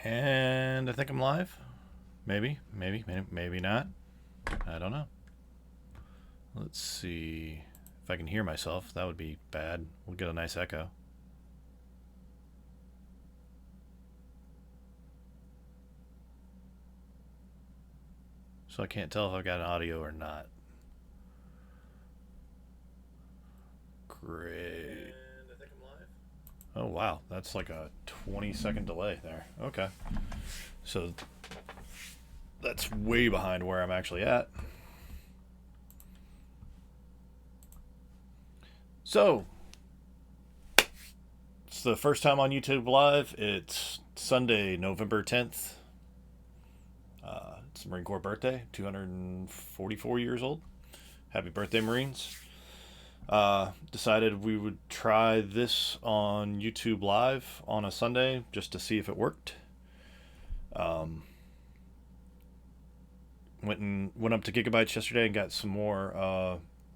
And I think I'm live. Maybe not. I don't know. Let's see if I can hear myself. That would be bad. We'll get a nice echo. So I can't tell if I've got an audio or not. Great. Oh wow, that's like a 20-second delay there. Okay. So that's way behind where I'm actually at. So it's the first time on YouTube Live. It's Sunday, November 10th. It's Marine Corps birthday, 244 years old. Happy birthday, Marines. Decided we would try this on YouTube Live on a Sunday just to see if it worked. Went up to Gigabytes yesterday and got some more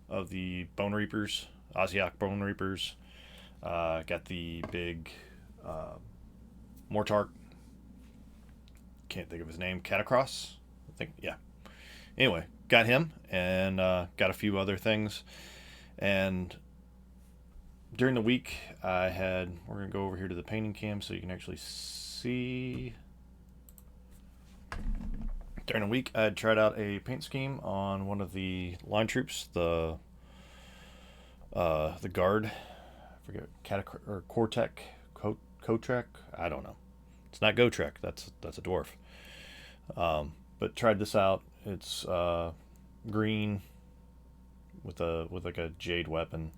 of the Bone Reapers, Asiak Bone Reapers. Got the big Mortark. Can't think of his name. Catacross, I think. Yeah. Anyway, got him and got a few other things. And during the week, we're going to go over here to the painting cam so you can actually see. During the week, I had tried out a paint scheme on one of the line troops, the guard. I forget, or Cortec, Kotrek. I don't know. It's not Gotrek. That's a dwarf. But tried this out. It's green with like a jade weapon.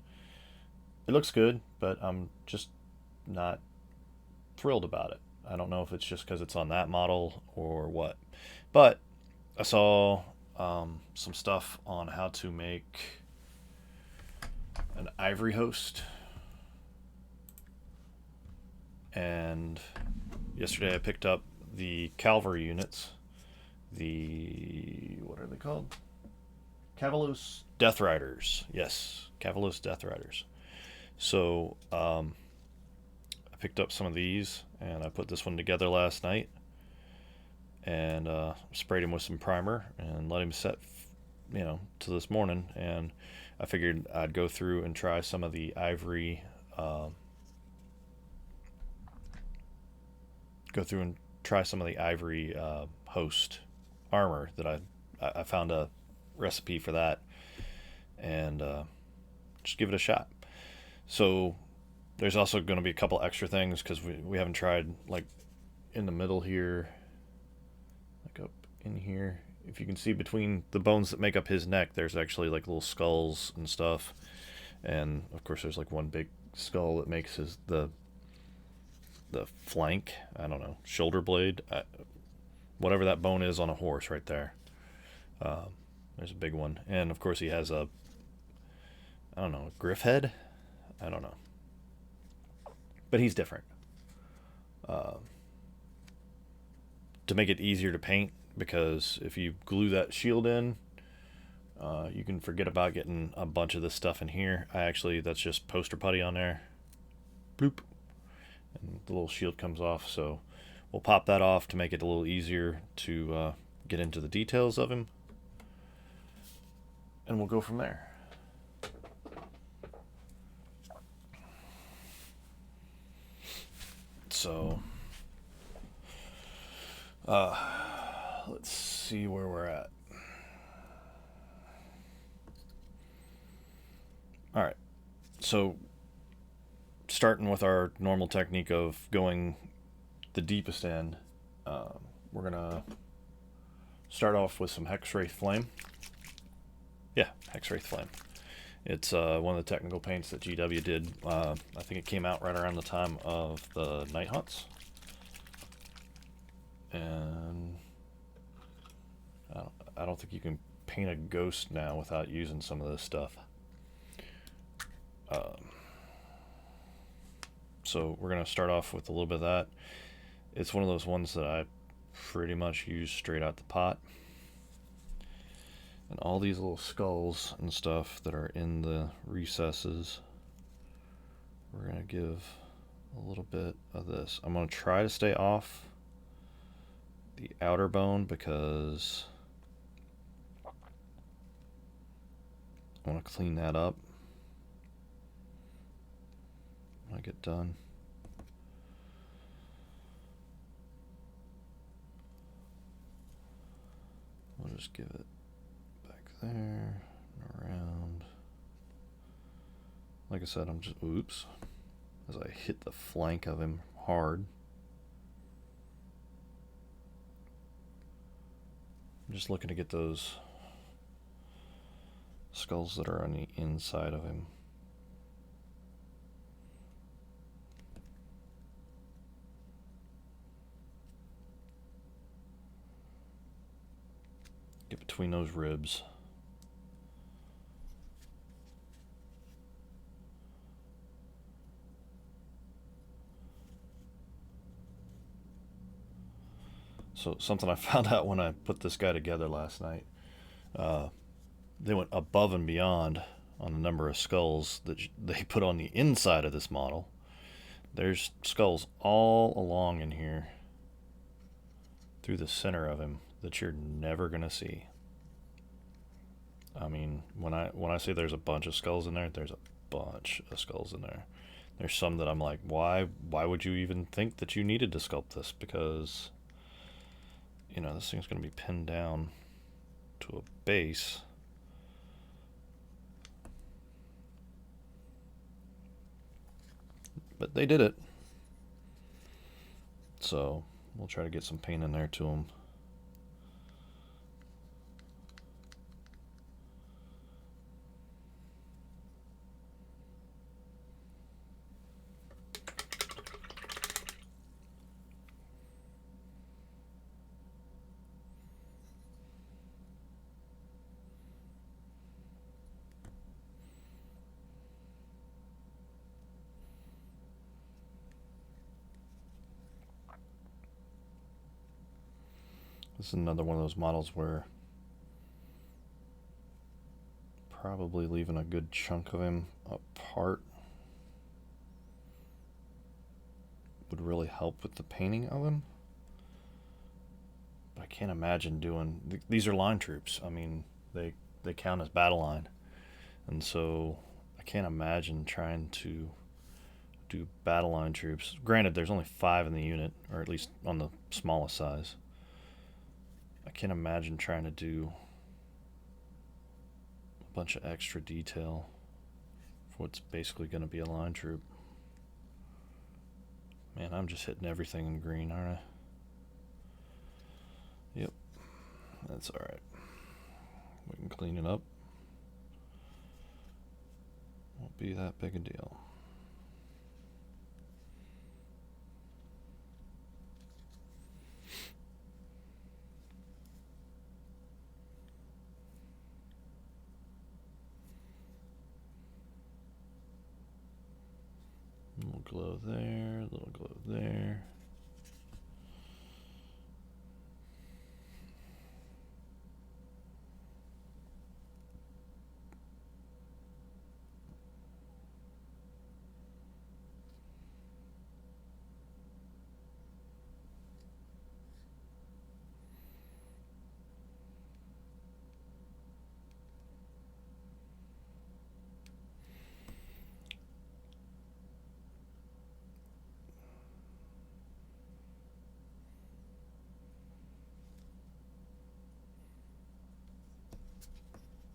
It looks good, but I'm just not thrilled about it. I don't know if it's just because it's on that model or what. But I saw some stuff on how to make an Ivory Host. And yesterday I picked up the cavalry units. What are they called? Kavalos Deathriders. Yes, Kavalos Deathriders. So I picked up some of these and I put this one together last night and sprayed him with some primer and let him set, to this morning. And I figured I'd go through and try some of the Ivory, go through and try some of the Ivory Host armor that I found a recipe for that, and just give it a shot. So there's also going to be a couple extra things because we haven't tried, like in the middle here, like up in here. If you can see between the bones that make up his neck, there's actually like little skulls and stuff. And of course, there's like one big skull that makes the flank. I don't know, shoulder blade, whatever that bone is on a horse right there. There's a big one, and of course he has a, I don't know, a griff head. I don't know, but he's different. To make it easier to paint, because if you glue that shield in, you can forget about getting a bunch of this stuff in here. That's just poster putty on there. Bloop. And the little shield comes off, so we'll pop that off to make it a little easier to get into the details of him. And we'll go from there. So, let's see where we're at. All right, so starting with our normal technique of going the deepest end, we're gonna start off with some Hexwraith Flame. Yeah, Hexwraith Flame. It's one of the technical paints that GW did. I think it came out right around the time of the Night Hunts. And I don't think you can paint a ghost now without using some of this stuff. So we're going to start off with a little bit of that. It's one of those ones that I pretty much use straight out the pot. And all these little skulls and stuff that are in the recesses, we're going to give a little bit of this. I'm going to try to stay off the outer bone because I want to clean that up when I get done. We'll just give it back there and around. Like I said, I'm just, oops, as I hit the flank of him hard. I'm just looking to get those skulls that are on the inside of him. Get between those ribs. So something I found out when I put this guy together last night, they went above and beyond on the number of skulls that they put on the inside of this model. There's skulls all along in here through the center of him that you're never gonna see. I mean, when I say there's a bunch of skulls in there, there's a bunch of skulls in there. There's some that I'm like, why would you even think that you needed to sculpt this? Because, you know, this thing's going to be pinned down to a base. But they did it. So we'll try to get some paint in there to them. This is another one of those models where probably leaving a good chunk of him apart would really help with the painting of him. But I can't imagine doing... These are line troops. I mean, they count as battle line. And so I can't imagine trying to do battle line troops. Granted, there's only 5 in the unit, or at least on the smallest size. I can't imagine trying to do a bunch of extra detail for what's basically going to be a line troop. Man, I'm just hitting everything in green, aren't I? Yep, that's alright. We can clean it up. Won't be that big a deal. Little glow there, little glow there.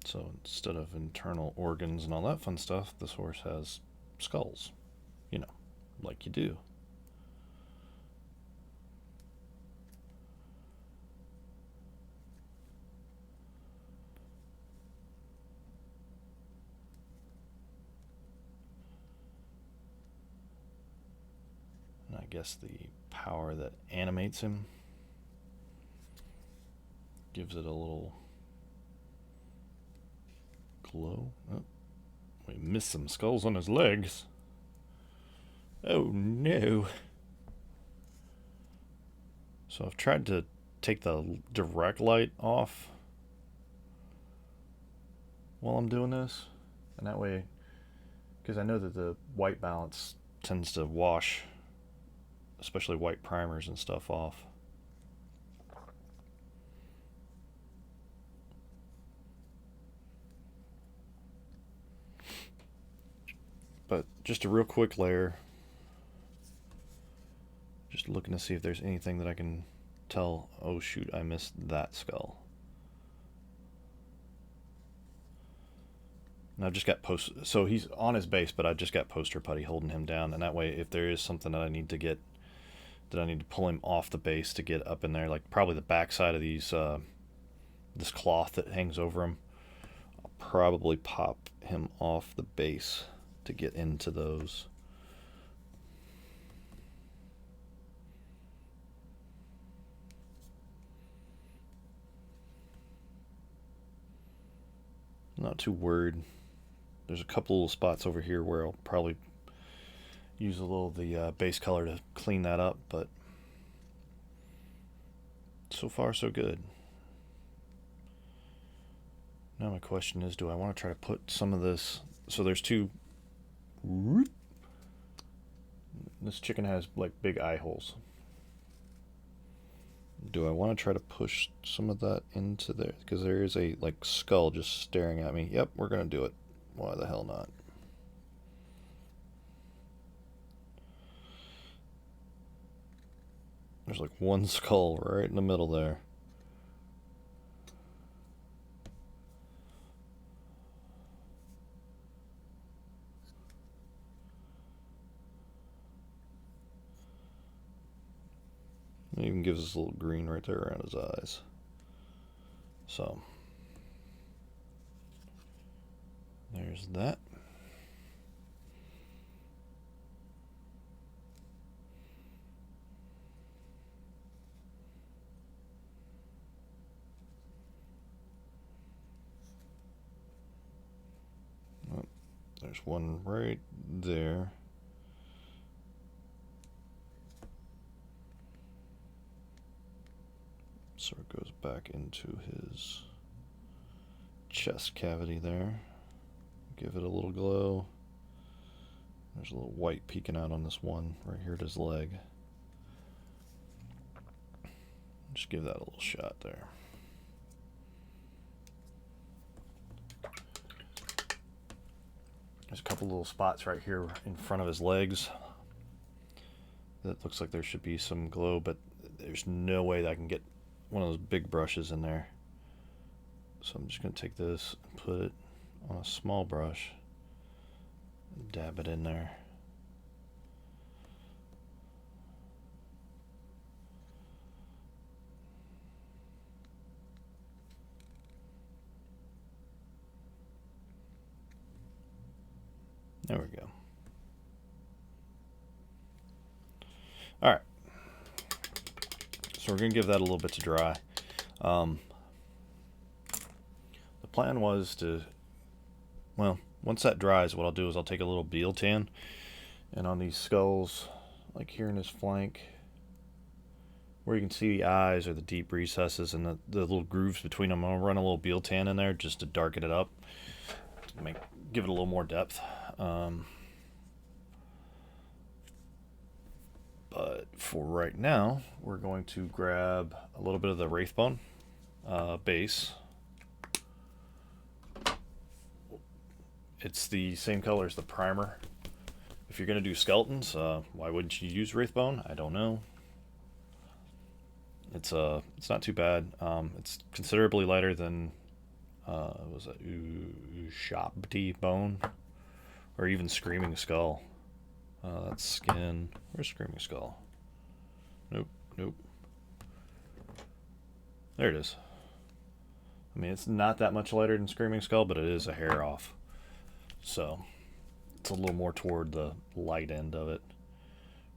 So instead of internal organs and all that fun stuff, this horse has skulls. You know, like you do. And I guess the power that animates him gives it a little glow. Oh, we missed some skulls on his legs. Oh no. So I've tried to take the direct light off while I'm doing this, and that way, because I know that the white balance tends to wash, especially white primers and stuff, off. But just a real quick layer. Just looking to see if there's anything that I can tell. Oh shoot, I missed that skull. And I've just got so he's on his base, but I've just got poster putty holding him down, and that way if there is something that I need to get, that I need to pull him off the base to get up in there, like probably the backside of these this cloth that hangs over him, I'll probably pop him off the base to get into those. Not too worried. There's a couple little spots over here where I'll probably use a little of the base color to clean that up, but so far so good. Now my question is, do I want to try to put some of this, so there's two, this chicken has like big eye holes. Do I want to try to push some of that into there? Because there is a like skull just staring at me. Yep, we're going to do it. Why the hell not? There's like one skull right in the middle there. It even gives us a little green right there around his eyes. So, there's that. Oh, there's one right there. So it goes back into his chest cavity there. Give it a little glow. There's a little white peeking out on this one right here at his leg. Just give that a little shot there. There's a couple little spots right here in front of his legs that looks like there should be some glow, but there's no way that I can get one of those big brushes in there. So I'm just going to take this and put it on a small brush and dab it in there. There we go. Alright. So we're going to give that a little bit to dry. The plan was to, well, once that dries, what I'll do is I'll take a little Beal tan, and on these skulls, like here in his flank, where you can see the eyes or the deep recesses and the little grooves between them, I'll run a little Beal tan in there just to darken it up, to give it a little more depth. But for right now, we're going to grab a little bit of the Wraithbone base. It's the same color as the primer. If you're going to do skeletons, why wouldn't you use Wraithbone? I don't know. It's not too bad. It's considerably lighter than was it Ushabti Bone, or even Screaming Skull. That's skin. Where's Screaming Skull? Nope. There it is. I mean, it's not that much lighter than Screaming Skull, but it is a hair off. So it's a little more toward the light end of it.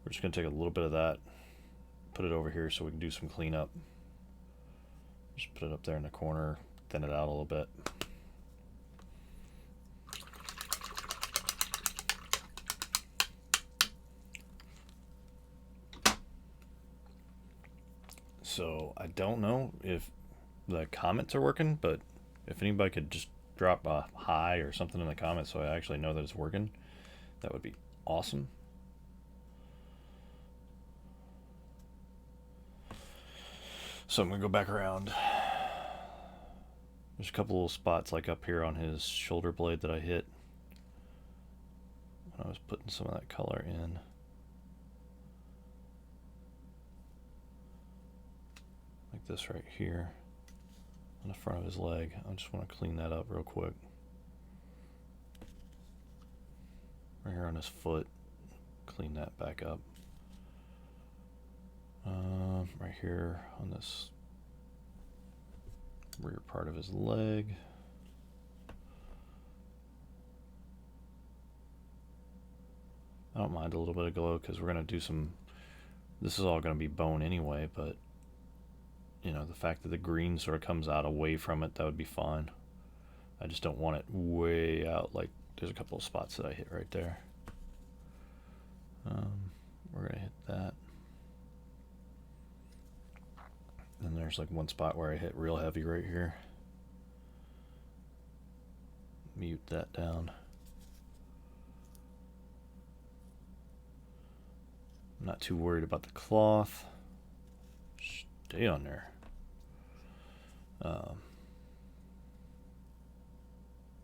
We're just going to take a little bit of that, put it over here so we can do some cleanup. Just put it up there in the corner, thin it out a little bit. So I don't know if the comments are working, but if anybody could just drop a hi or something in the comments so I actually know that it's working, that would be awesome. So I'm going to go back around. There's a couple little spots like up here on his shoulder blade that I hit when I was putting some of that color in. Like this right here on the front of his leg. I just want to clean that up real quick. Right here on his foot, clean that back up. Right here on this rear part of his leg. I don't mind a little bit of glow because we're going to do some, this is all going to be bone anyway, but you know, the fact that the green sort of comes out away from it, that would be fine. I just don't want it way out. Like there's a couple of spots that I hit right there. We're going to hit that. And there's like one spot where I hit real heavy right here. Mute that down. I'm not too worried about the cloth. Stay on there.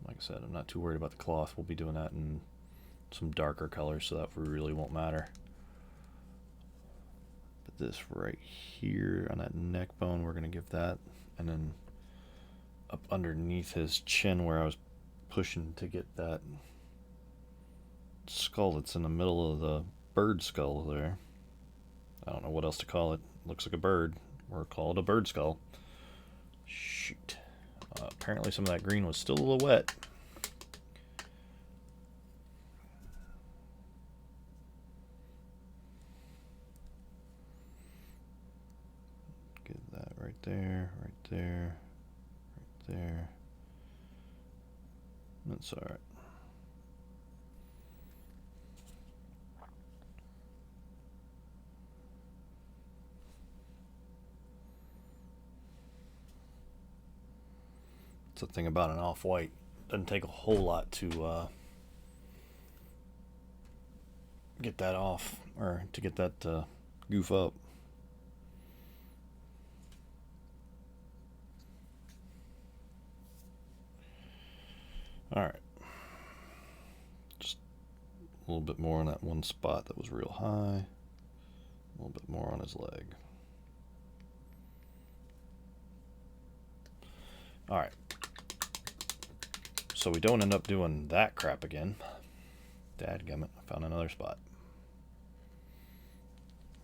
Like I said, I'm not too worried about the cloth. We'll be doing that in some darker colors, so that really won't matter. But this right here on that neck bone, we're going to give that, and then up underneath his chin where I was pushing to get that skull that's in the middle of the bird skull there. I don't know what else to call it. Looks like a bird. We'll call it a bird skull. Shoot. Apparently some of that green was still a little wet. Get that right there, right there, right there. That's alright. The thing about an off-white, doesn't take a whole lot to get that off, or to get that goof up. Alright, little bit more on that one spot that was real high. A little bit more on his leg. Alright. So we don't end up doing that crap again. Dadgummit, I found another spot.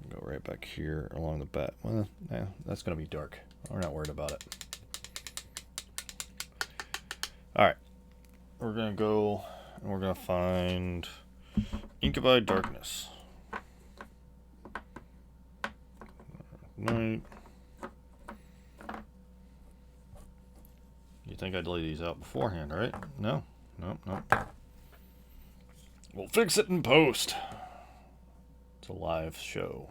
Go right back here along the back. Well, yeah, that's going to be dark. We're not worried about it. Alright. We're going to go and we're going to find Incubi Darkness. Night. You think I'd lay these out beforehand, right? No. Nope, nope. We'll fix it in post. It's a live show.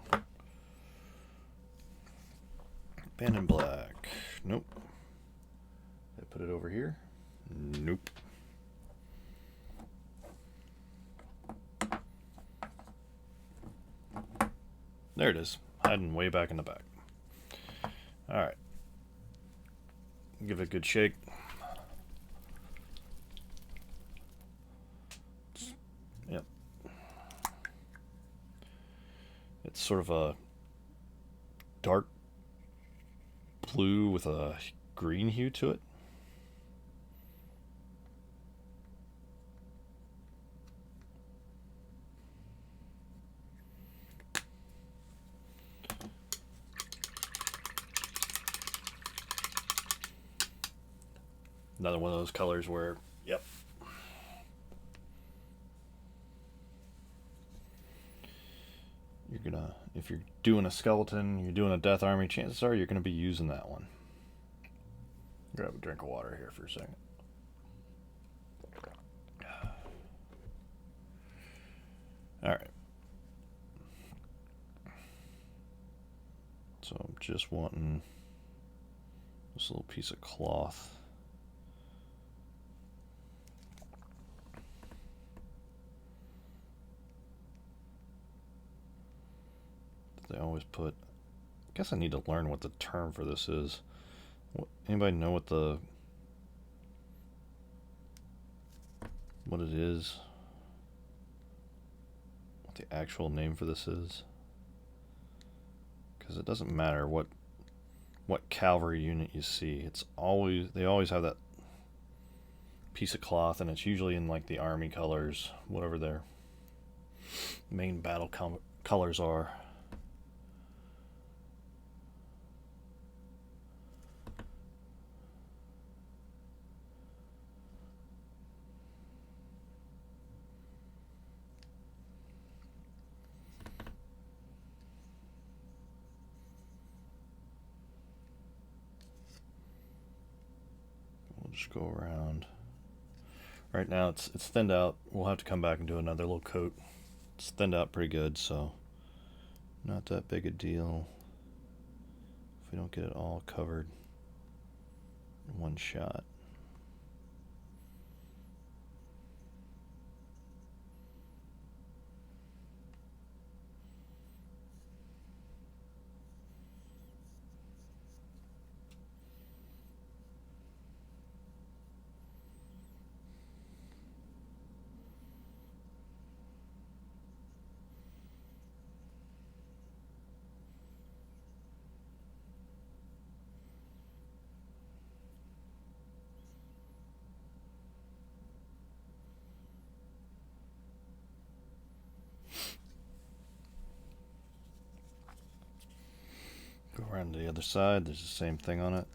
Band in Black. Nope. Did I put it over here? Nope. There it is. Hiding way back in the back. Alright. Give it a good shake. Yep. It's sort of a dark blue with a green hue to it. Another one of those colors where, yep. You're gonna, if you're doing a skeleton, you're doing a death army, chances are you're gonna be using that one. Grab a drink of water here for a second. Alright. So I'm just wanting this little piece of cloth. They always put, I guess I need to learn what the term for this is. Anybody know what it is? What the actual name for this is? Because it doesn't matter what cavalry unit you see. They always have that piece of cloth, and it's usually in like the army colors, whatever their main battle colors are. Just go around. Right now it's thinned out. We'll have to come back and do another little coat. It's thinned out pretty good, so not that big a deal if we don't get it all covered in one shot. Go around to the other side. There's the same thing on it.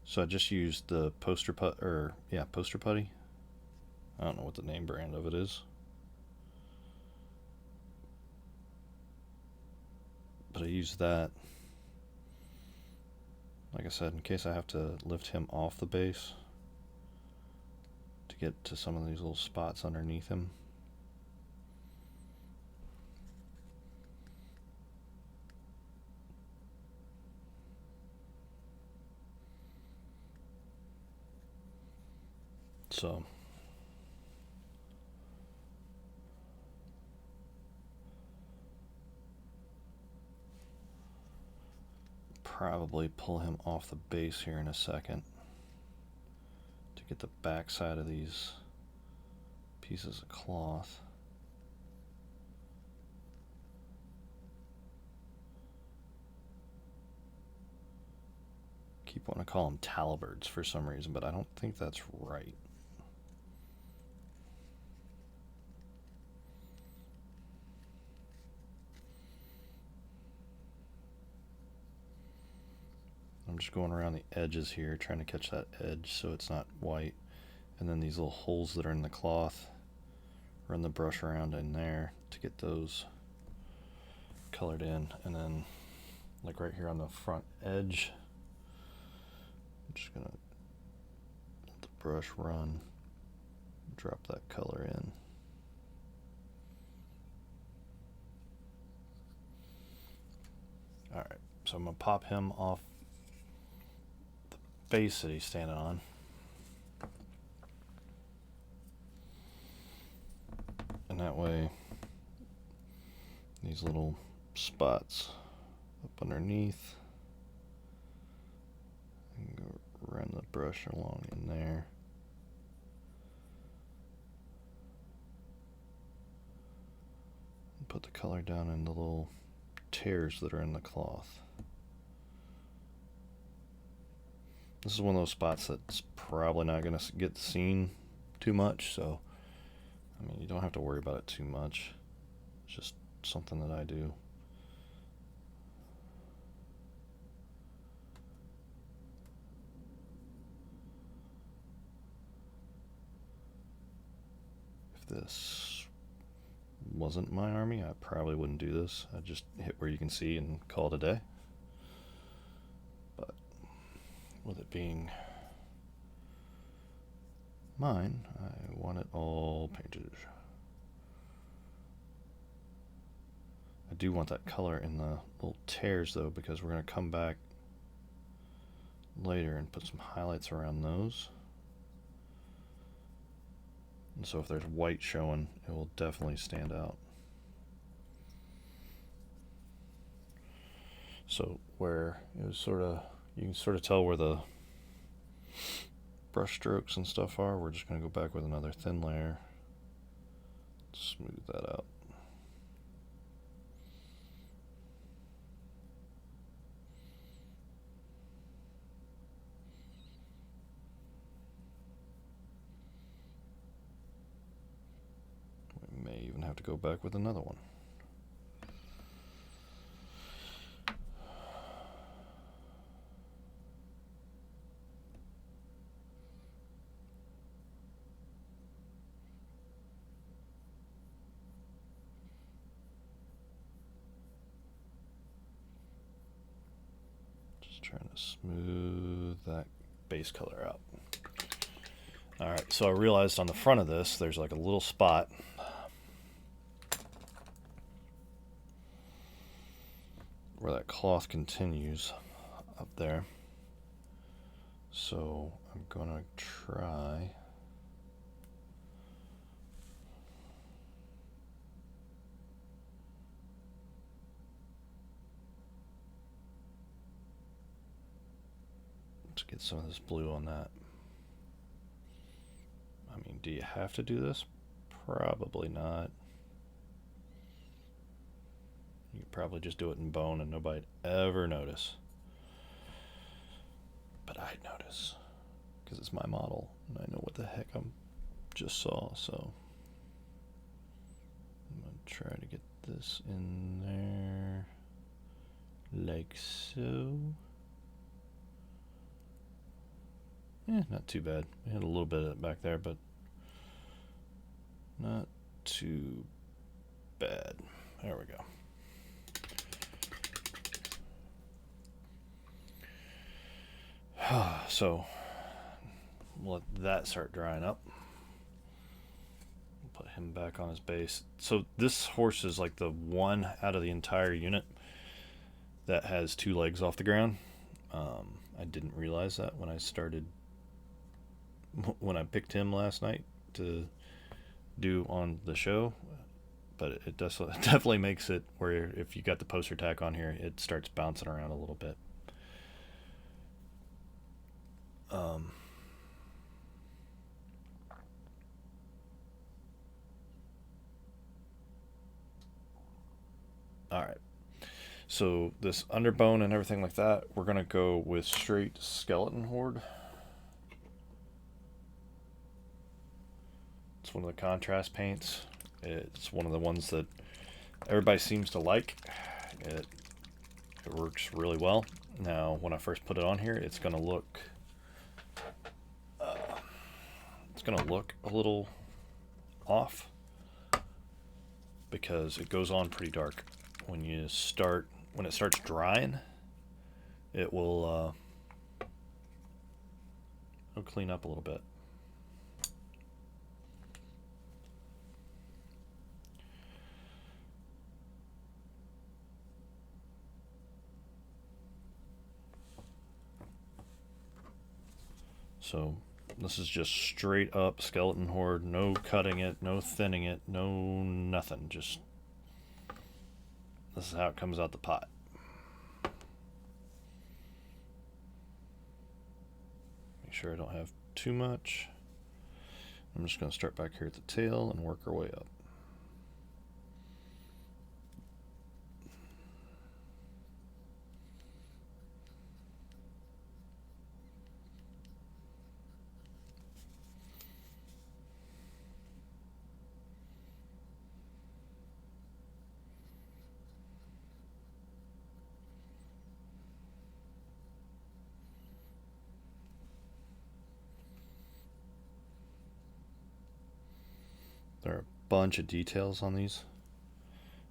So I just used the poster putty. I don't know what the name brand of it is, but I used that, like I said, in case I have to lift him off the base to get to some of these little spots underneath him. So probably pull him off the base here in a second to get the back side of these pieces of cloth. Keep wanting to call them talabards for some reason, but I don't think that's right. I'm just going around the edges here, trying to catch that edge so it's not white. And then these little holes that are in the cloth, run the brush around in there to get those colored in. And then, like right here on the front edge, I'm just gonna let the brush run, drop that color in. Alright, so I'm gonna pop him off the base that he's standing on. And that way, these little spots up underneath, and go run the brush along in there. And put the color down in the little tears that are in the cloth. This is one of those spots that's probably not going to get seen too much, so I mean, you don't have to worry about it too much. It's just something that I do. If this wasn't my army, I probably wouldn't do this. I'd just hit where you can see and call it a day. But with it being mine, I want it all painted. I do want that color in the little tears though, because we're going to come back later and put some highlights around those. And so if there's white showing, it will definitely stand out. So where it was sort of, you can sort of tell where the brush strokes and stuff are, we're just going to go back with another thin layer, smooth that out. We may even have to go back with another one. Trying to smooth that base color out. Alright, so I realized on the front of this there's like a little spot where that cloth continues up there. So I'm gonna try to get some of this blue on that. I mean, do you have to do this? Probably not. You could probably just do it in bone and nobody'd ever notice. But I'd notice, because it's my model and I know what the heck I just saw. So I'm going to try to get this in there like so. Not too bad. We had a little bit of it back there, but not too bad. There we go. So we'll let that start drying up. Put him back on his base. So this horse is like the one out of the entire unit that has 2 legs off the ground. I didn't realize that when I picked him last night to do on the show, but it definitely makes it where if you got the poster tack on here, it starts bouncing around a little bit. All right. So this underbone and everything like that, we're gonna go with straight skeleton horde. It's one of the contrast paints. It's one of the ones that everybody seems to like. It works really well. Now, when I first put it on here, it's gonna look a little off because it goes on pretty dark. When it starts drying, it'll clean up a little bit. So this is just straight up skeleton horde, no cutting it, no thinning it, no nothing. Just this is how it comes out the pot. Make sure I don't have too much. I'm just going to start back here at the tail and work our way up. There are a bunch of details on these,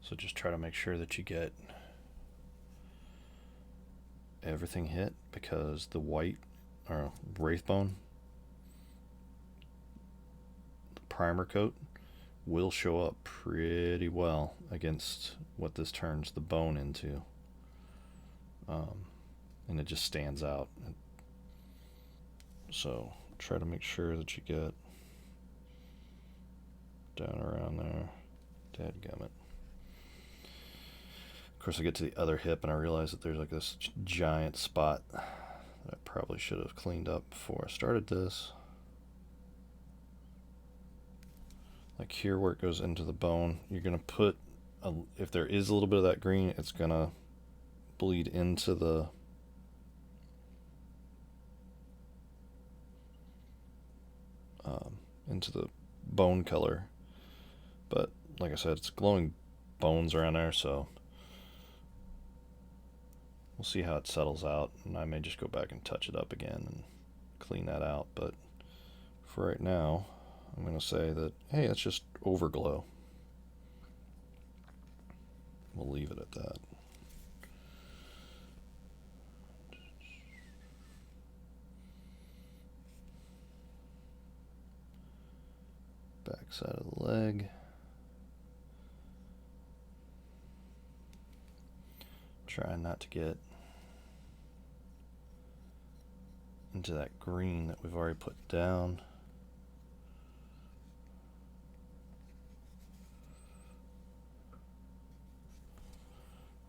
so just try to make sure that you get everything hit, because the white or wraithbone, the primer coat, will show up pretty well against what this turns the bone into, and it just stands out. So try to make sure that you get down around there. Dadgummit. Of course, I get to the other hip and I realize that there's like this giant spot that I probably should have cleaned up before I started this. Like here where it goes into the bone, you're going to put, if there is a little bit of that green, it's going to bleed into the bone color. But like I said, it's glowing bones around there, so we'll see how it settles out, and I may just go back and touch it up again and clean that out. But for right now, I'm going to say that, hey, it's just overglow. We'll leave it at that. Back side of the leg. Try not to get into that green that we've already put down.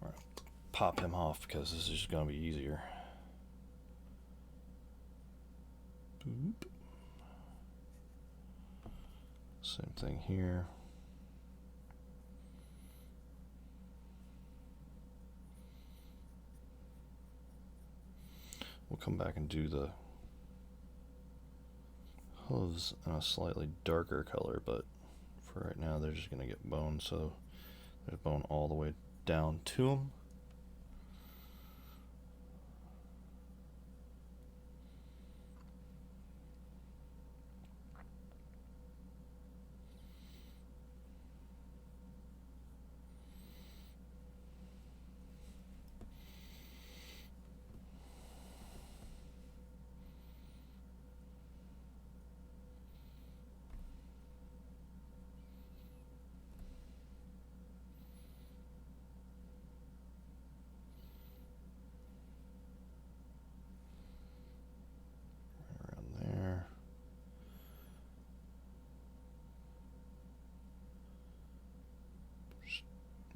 All right, pop him off because this is just going to be easier. Boop. Same thing here. We'll come back and do the hooves in a slightly darker color, but for right now they're just going to get bone, so there's bone all the way down to them.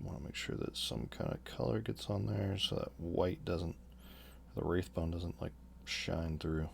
Want to make sure that some kind of color gets on there so that white doesn't, the wraithbone doesn't like shine through.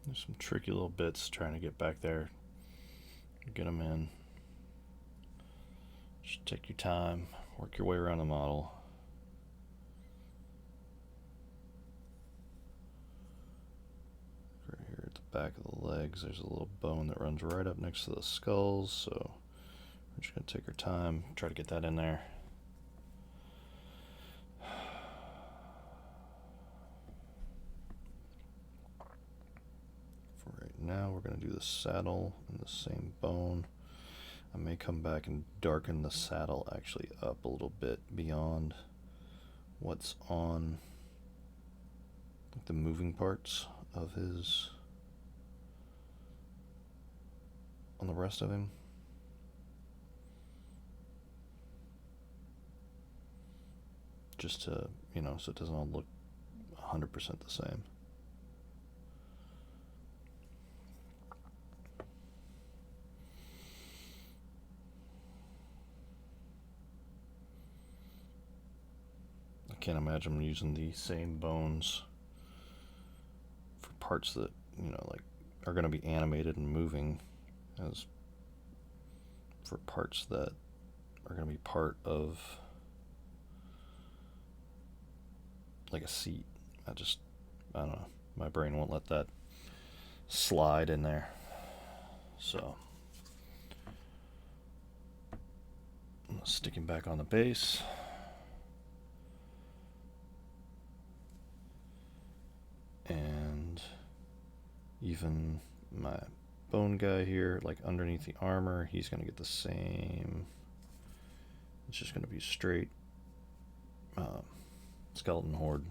There's some tricky little bits trying to get back there. Get them in. Just take your time. Work your way around the model. Right here at the back of the legs, there's a little bone that runs right up next to the skulls, so we're just going to take our time, try to get that in there. For right now, we're going to do the saddle in the same bone. I may come back and darken the saddle actually up a little bit beyond what's on the moving parts of his, on the rest of him. Just to, so it doesn't all look 100% the same. I can't imagine using the same bones for parts that, like are going to be animated and moving as for parts that are going to be part of like a seat. I don't know. My brain won't let that slide in there. So I'm sticking back on the base. And even my bone guy here, like underneath the armor, he's going to get the same. It's just going to be straight skeleton horde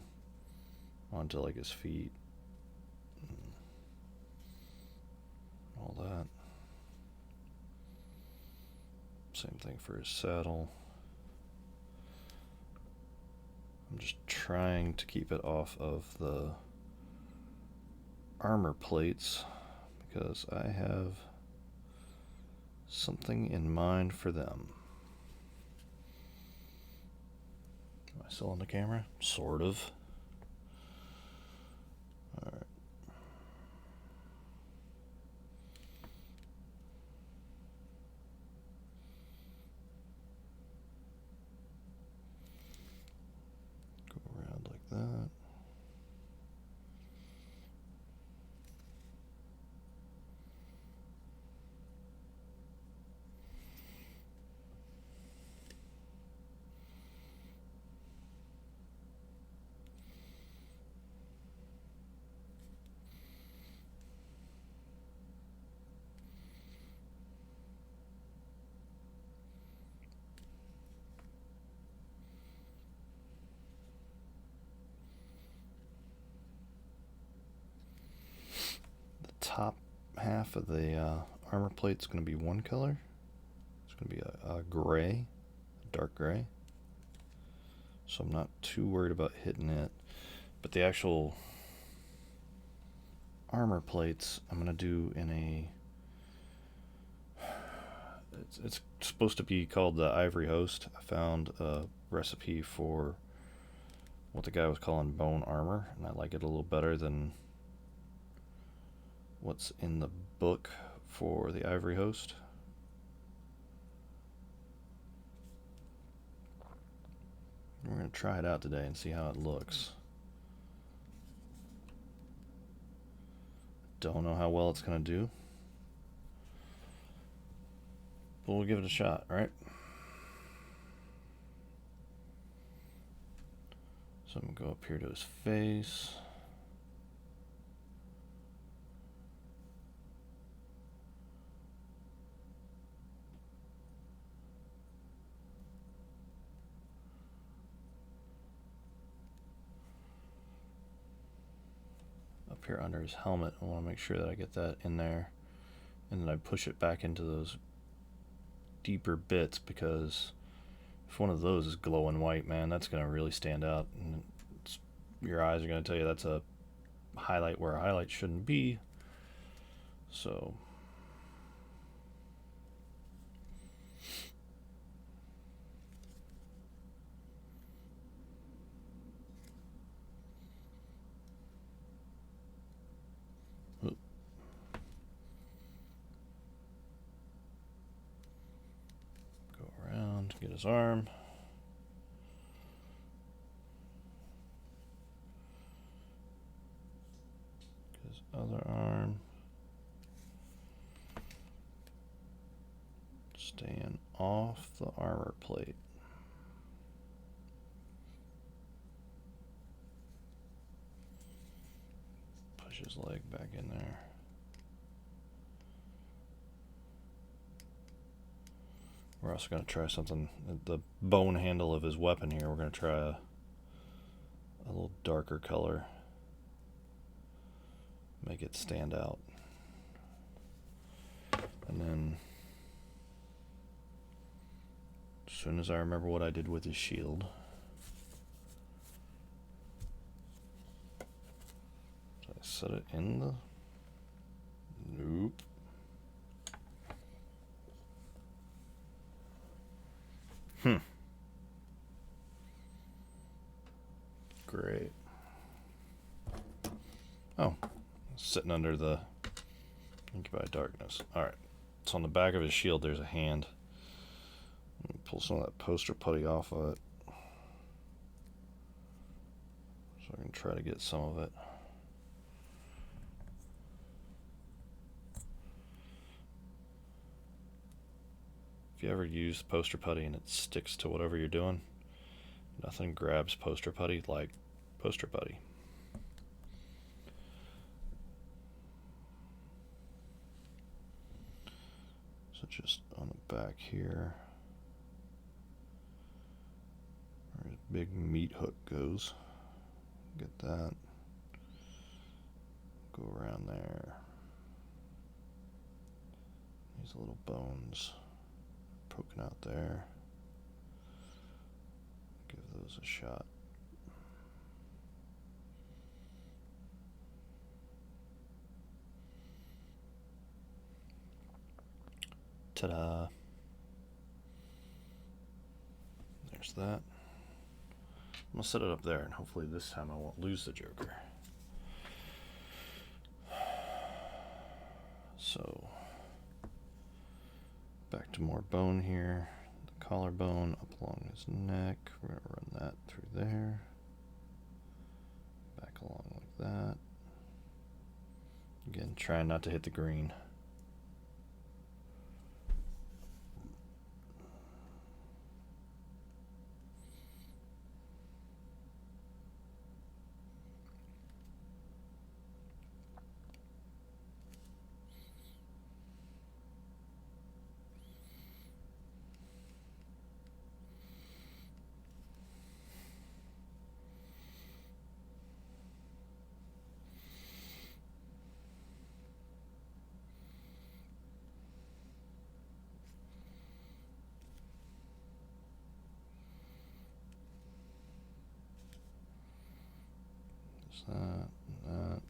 onto like his feet. All that. Same thing for his saddle. I'm just trying to keep it off of the armor plates because I have something in mind for them. Am I still on the camera? Sort of. Alright. Go around like that. Top half of the armor plate is going to be one color. It's going to be a gray, a dark gray. So I'm not too worried about hitting it. But the actual armor plates I'm going to do in a... It's supposed to be called the Ivory Host. I found a recipe for what the guy was calling bone armor, and I like it a little better than what's in the book for the Ivory Host. We're going to try it out today and see how it looks. Don't know how well it's going to do, but we'll give it a shot, right? So I'm going to go up here to his face. Up here under his helmet, I want to make sure that I get that in there, and then I push it back into those deeper bits, because if one of those is glowing white, man, that's going to really stand out, and your eyes are going to tell you that's a highlight where a highlight shouldn't be. So Get his arm. Get his other arm. Staying off the armor plate. Push his leg back in there. We're also going to try something, the bone handle of his weapon here, we're going to try a little darker color. Make it stand out. And then, as soon as I remember what I did with his shield, did I set it in the... Nope. Great. Oh, sitting under the Ink by Darkness. Alright, so on the back of his shield there's a hand. Let me pull some of that poster putty off of it, so I can try to get some of it. If you ever use poster putty and it sticks to whatever you're doing, nothing grabs poster putty like poster putty. So just on the back here, where his big meat hook goes, get that, go around there. These little bones poking out there. Give those a shot. Ta-da. There's that. I'm gonna set it up there, and hopefully this time I won't lose the Joker. So, back to more bone here. The collarbone up along his neck. We're going to run that through there. Back along like that. Again, trying not to hit the green. That.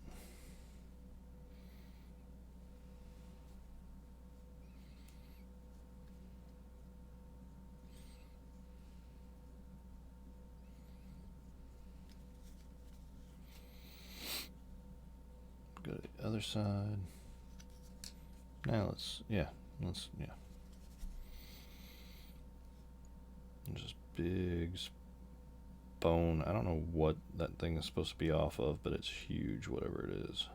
Go to the other side. Now let's. There's this big bone. I don't know what that thing is supposed to be off of, but it's huge, whatever it is.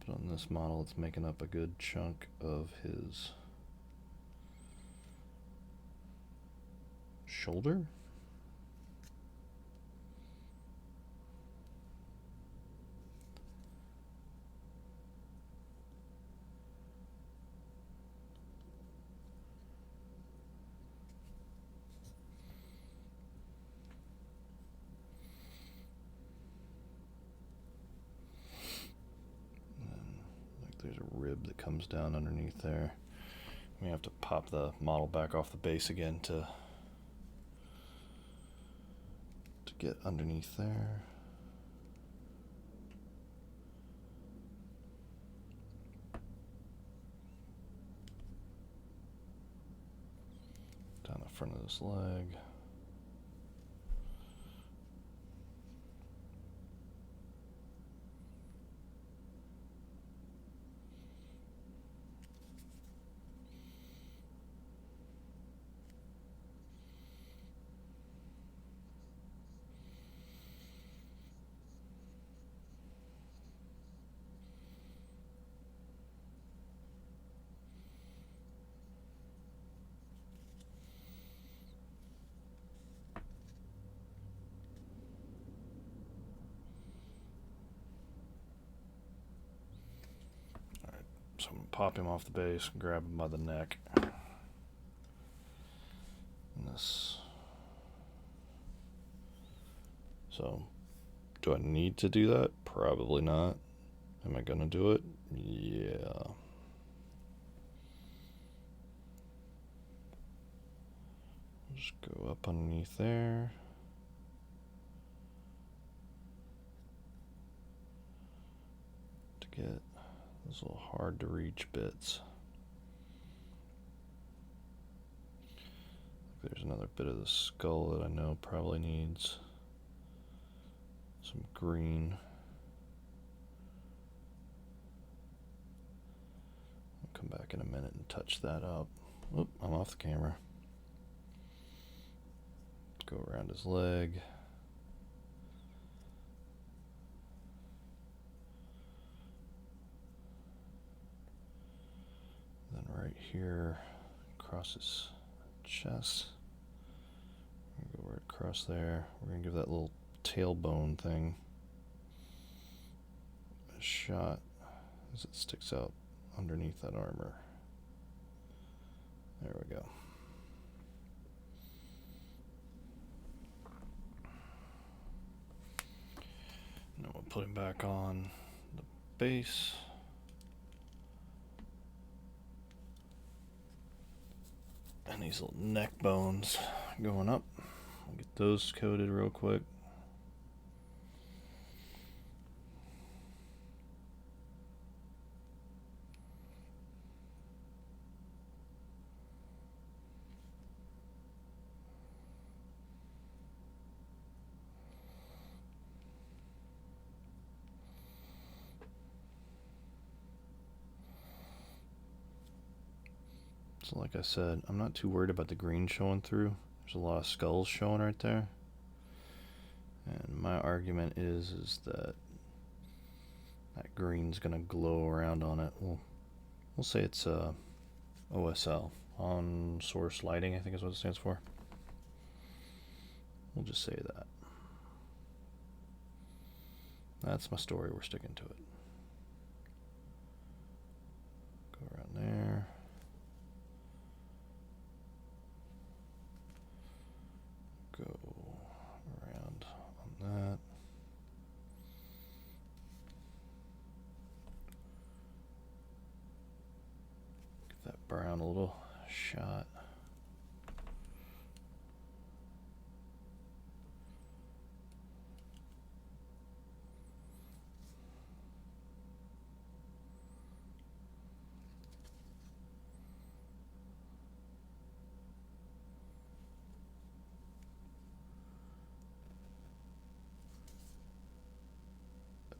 But on this model, it's making up a good chunk of his shoulder. There's a rib that comes down underneath there. We have to pop the model back off the base again to get underneath there. Down the front of this leg. So I'm going to pop him off the base and grab him by the neck. And this. So, do I need to do that? Probably not. Am I going to do it? Yeah. Just go up underneath there. To get those little hard to reach bits. There's another bit of the skull that I know probably needs some green. I'll come back in a minute and touch that up. Oop, I'm off the camera. Go around his leg. Then right here, across his chest. Go right across there. We're going to give that little tailbone thing a shot as it sticks out underneath that armor. There we go. Now we'll put him back on the base. And these little neck bones going up. I'll get those coated real quick. So like I said, I'm not too worried about the green showing through. There's a lot of skulls showing right there. And my argument is that green's gonna glow around on it. We'll say it's OSL, on source lighting, I think is what it stands for. We'll just say that. That's my story, we're sticking to it. Go around there. Go around on that. Get that brown a little shot.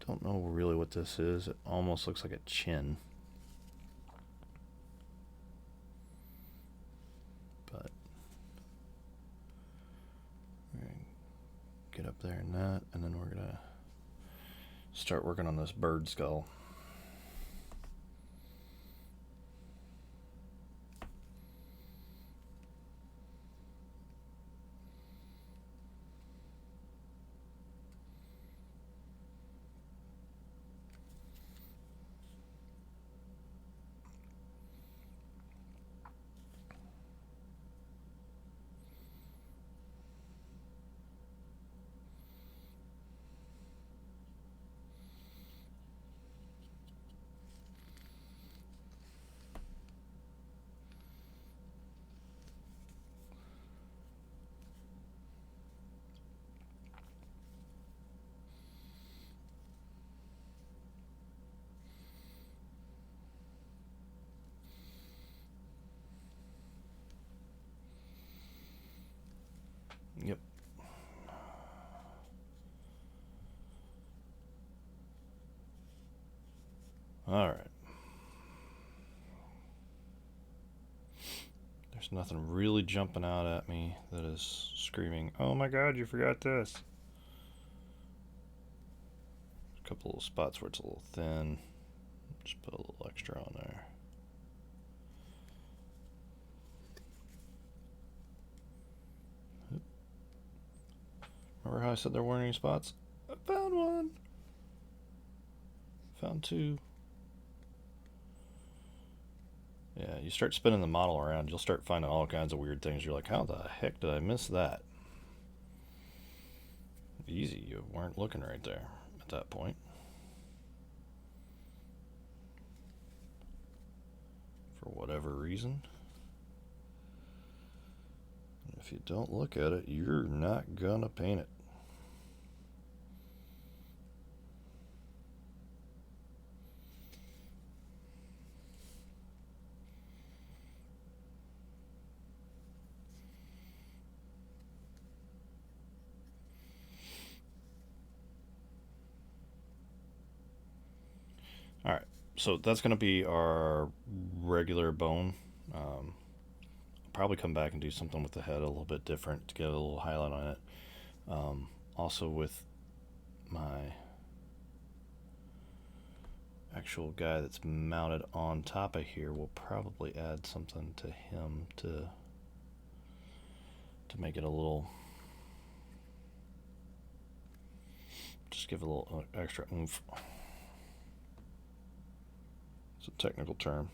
Don't know really what this is. It almost looks like a chin. But we're going to get up there in that, and then we're going to start working on this bird skull. Yep. All right. There's nothing really jumping out at me that is screaming, "Oh my God, you forgot this." A couple of spots where it's a little thin. Just put a little extra on there. Remember how I said there weren't any spots? I found one. Found two. Yeah, you start spinning the model around, you'll start finding all kinds of weird things. You're like, how the heck did I miss that? Easy, you weren't looking right there at that point. For whatever reason. If you don't look at it, you're not gonna paint it. Alright, so that's going to be our regular bone. I'll probably come back and do something with the head a little bit different to get a little highlight on it. Also with my actual guy that's mounted on top of here, we'll probably add something to him to make it a little, just give it a little extra oomph. It's a technical term.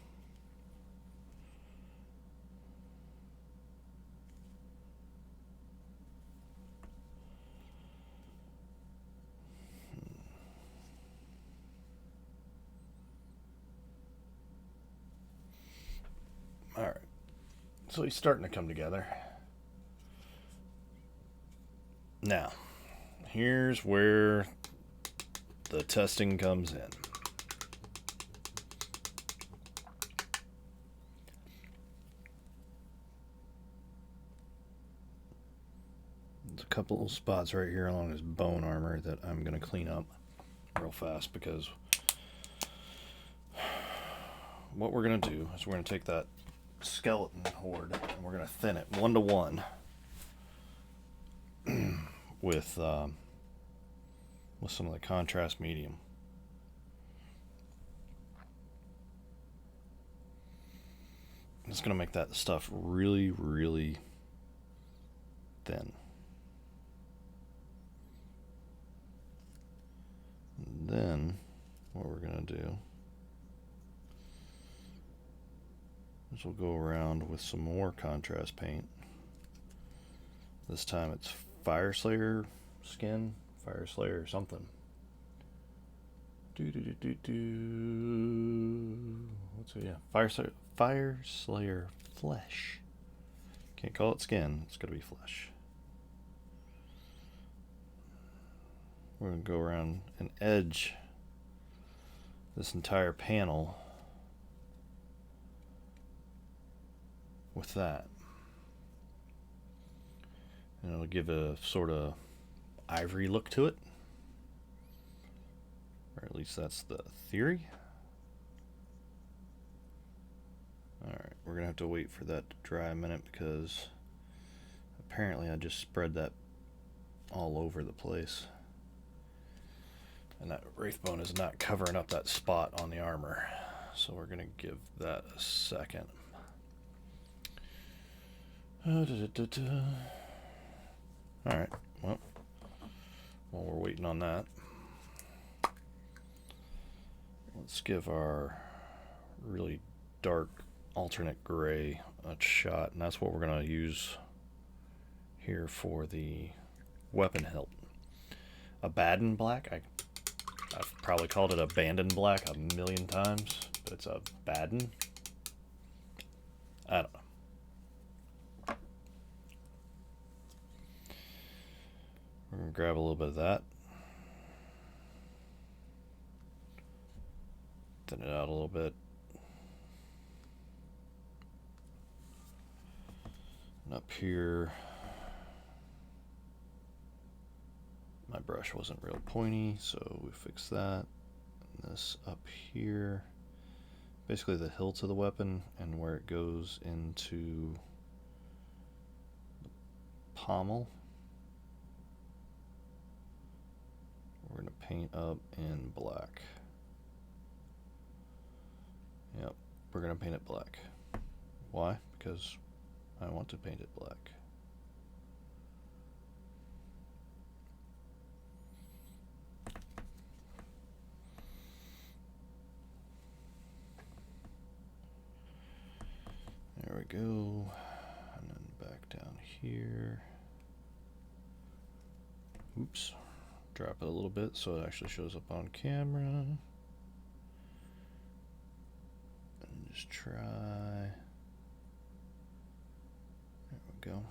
Alright, so he's starting to come together. Now, here's where the testing comes in. There's a couple of spots right here along his bone armor that I'm going to clean up real fast, because what we're going to do is we're going to take that skeleton horde and we're going to thin it 1 to 1 with some of the contrast medium. It's going to make that stuff really, really thin. And then what we're going to do is we'll go around with some more contrast paint. This time it's Fire Slayer skin, Fire Slayer something. What's it? Yeah, Fire Slayer flesh. Can't call it skin. It's gonna be flesh. We're gonna go around and edge this entire panel with that. And it'll give a sort of ivory look to it. Or at least that's the theory. Alright, we're going to have to wait for that to dry a minute, because apparently I just spread that all over the place. And that wraithbone is not covering up that spot on the armor. So we're going to give that a second. Alright, well, while we're waiting on that, let's give our really dark alternate gray a shot, and that's what we're going to use here for the weapon hilt. Abaddon black, I've probably called it abandoned black a million times, but it's Abaddon. I don't know. We're going to grab a little bit of that. Thin it out a little bit. And up here, my brush wasn't real pointy, so we fixed that. And this up here, basically the hilt of the weapon and where it goes into the pommel. We're going to paint up in black. Yep, we're going to paint it black. Why? Because I want to paint it black. here. Oops. Drop it a little bit so it actually shows up on camera. And just try. There we go.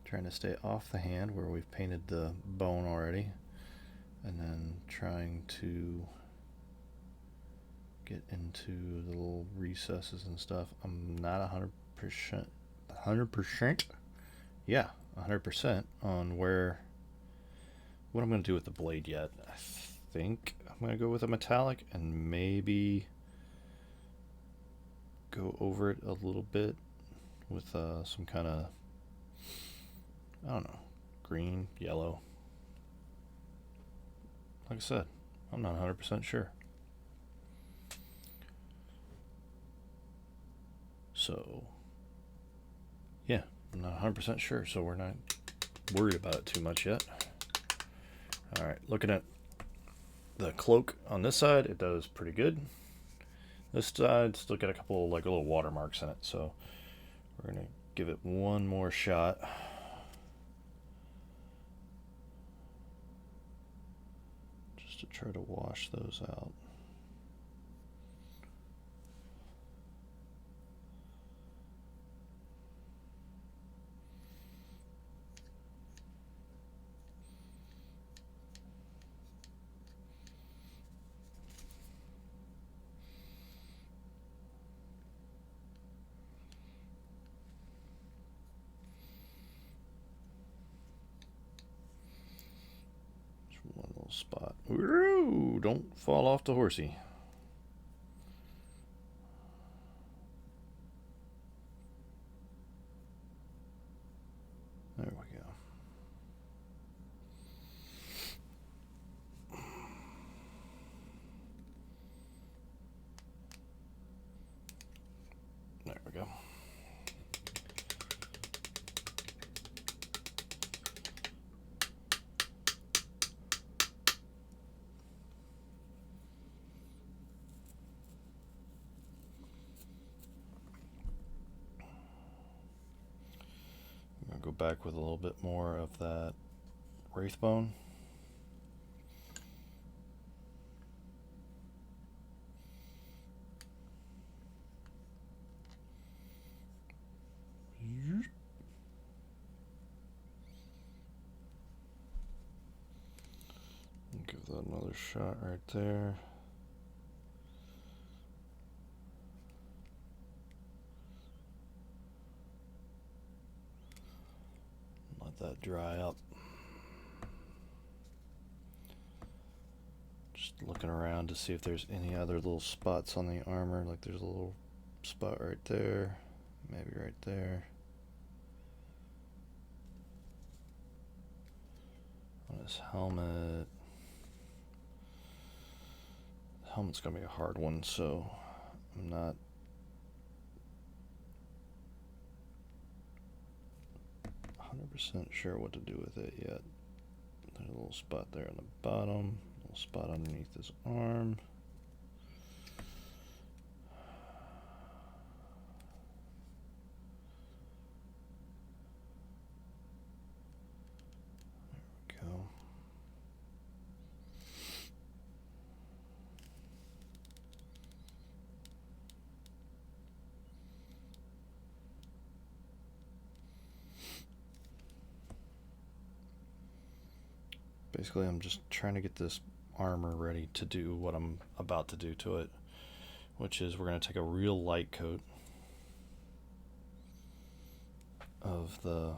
Trying to stay off the hand where we've painted the bone already. And then trying to get into the little recesses and stuff. I'm not 100%, yeah, 100% on what I'm going to do with the blade yet. I think I'm going to go with a metallic and maybe go over it a little bit with some kind of, I don't know, green, yellow. Like I said, I'm not 100% sure. So, yeah, I'm not 100% sure, so we're not worried about it too much yet. Alright, looking at the cloak on this side, it does pretty good. This side still got a couple like little watermarks in it, so we're going to give it one more shot. Just to try to wash those out. One little spot. Ooh, don't fall off the horsey. There we go. There we go. Go back with a little bit more of that wraith bone. Give that another shot right there. Let that dry up. Just looking around to see if there's any other little spots on the armor. Like there's a little spot right there, maybe right there. On his helmet. The helmet's gonna be a hard one, so I'm not sure what to do with it yet. There's a little spot there on the bottom, a little spot underneath his arm. There we go. Basically, I'm just trying to get this armor ready to do what I'm about to do to it, which is we're going to take a real light coat of the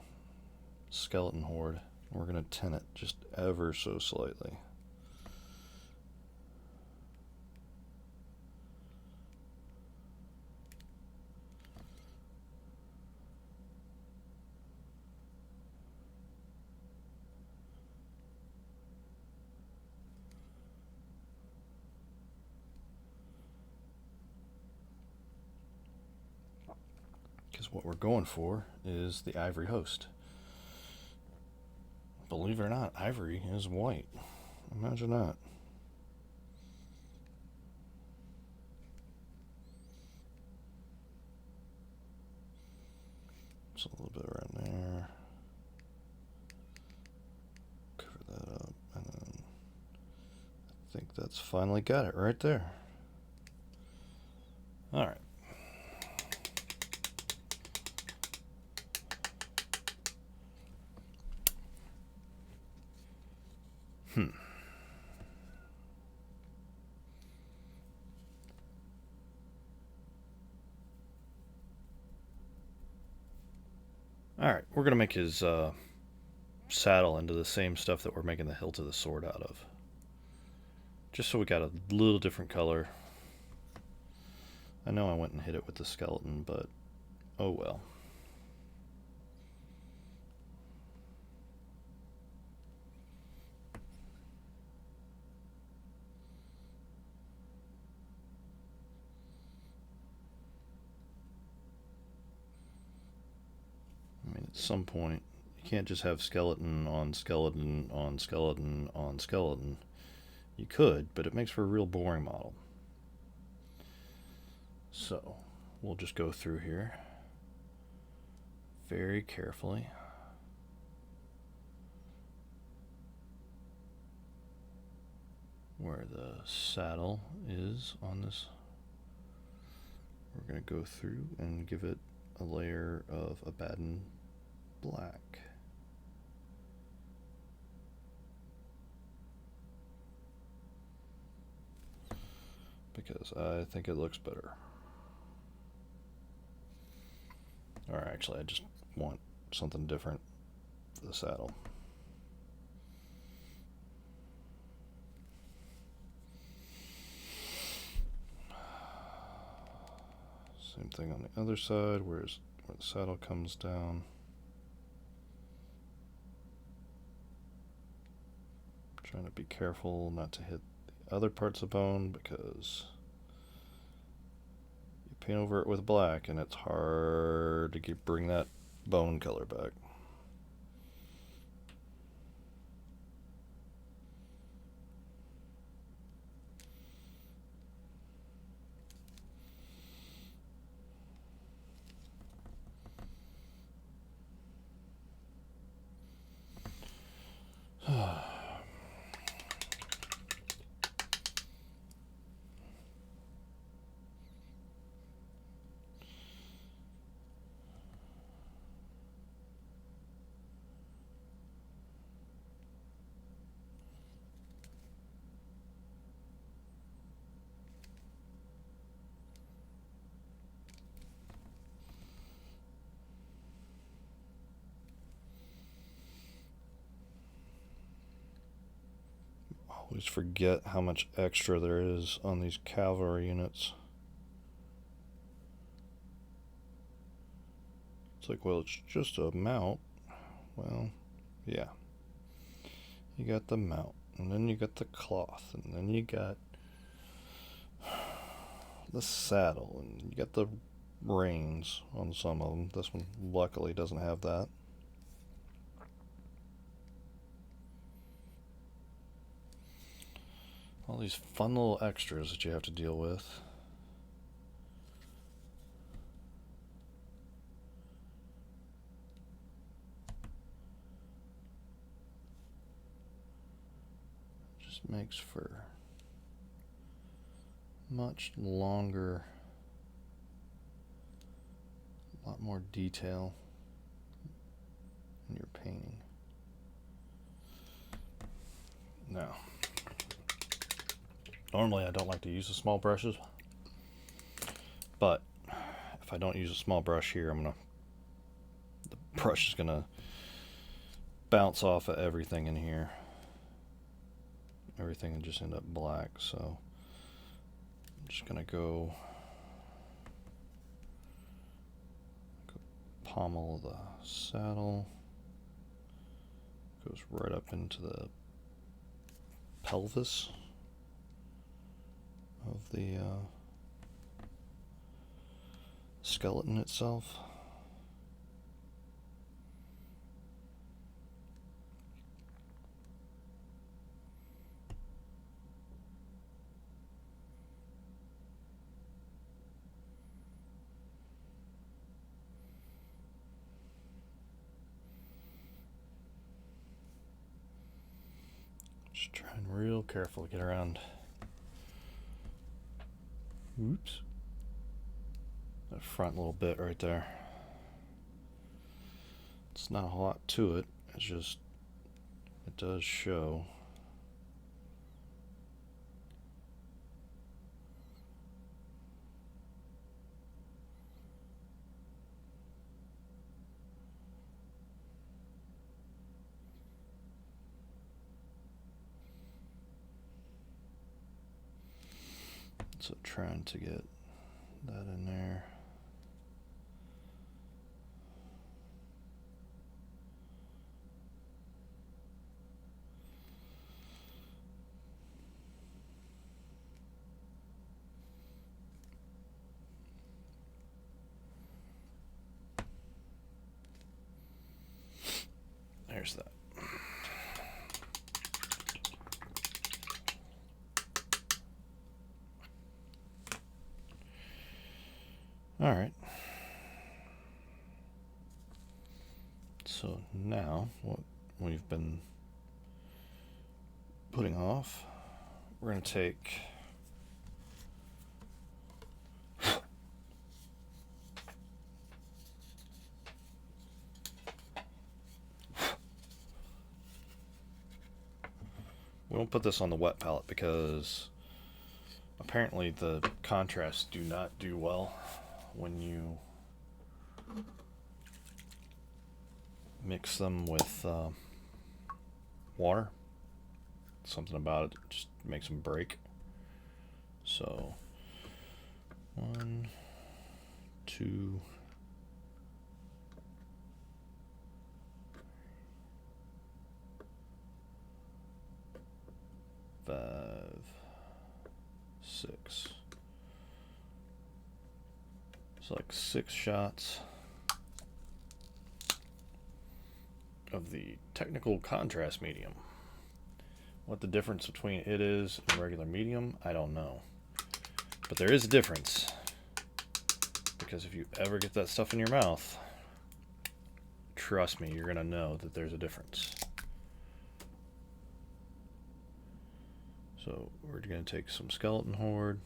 skeleton horde. We're going to tint it just ever so slightly. Because what we're going for is the Ivory Host. Believe it or not, Ivory is white. Imagine that. It's a little bit around there. Cover that up, and then I think that's finally got it right there. All right. All right, we're gonna make his saddle into the same stuff that we're making the hilt of the sword out of. Just so we got a little different color. I know I went and hit it with the skeleton, but oh well. I mean, at some point, you can't just have skeleton on skeleton on skeleton on skeleton. You could, but it makes for a real boring model. So, we'll just go through here very carefully. Where the saddle is on this, we're going to go through and give it a layer of Abaddon black. Because I think it looks better. Or actually, I just want something different for the saddle. Same thing on the other side, where the saddle comes down. Trying to be careful not to hit the other parts of bone, because you paint over it with black and it's hard to bring that bone color back. Always forget how much extra there is on these cavalry units. It's like, well, it's just a mount. Well, yeah. You got the mount, and then you got the cloth, and then you got the saddle, and you got the reins on some of them. This one luckily doesn't have that. All these fun little extras that you have to deal with. Just makes for much longer, a lot more detail in your painting. Now, normally I don't like to use the small brushes, but if I don't use a small brush here, the brush is gonna bounce off of everything in here. Everything will just end up black, so I'm just gonna go pommel the saddle. Goes right up into the pelvis of the skeleton itself. Just trying real careful to get around. Oops. That front little bit right there. It's not a lot to it. It's just, it does show. So trying to get that in there. There's that. All right. So now what we've been putting off, we're going to take we won't put this on the wet palette because apparently the contrasts do not do well when you mix them with water. Something about it just makes them break. So 1, 2, 5, 6. It's like 6 shots of the technical contrast medium. What the difference between it is and regular medium, I don't know. But there is a difference. Because if you ever get that stuff in your mouth, trust me, you're going to know that there's a difference. So we're going to take some skeleton horde.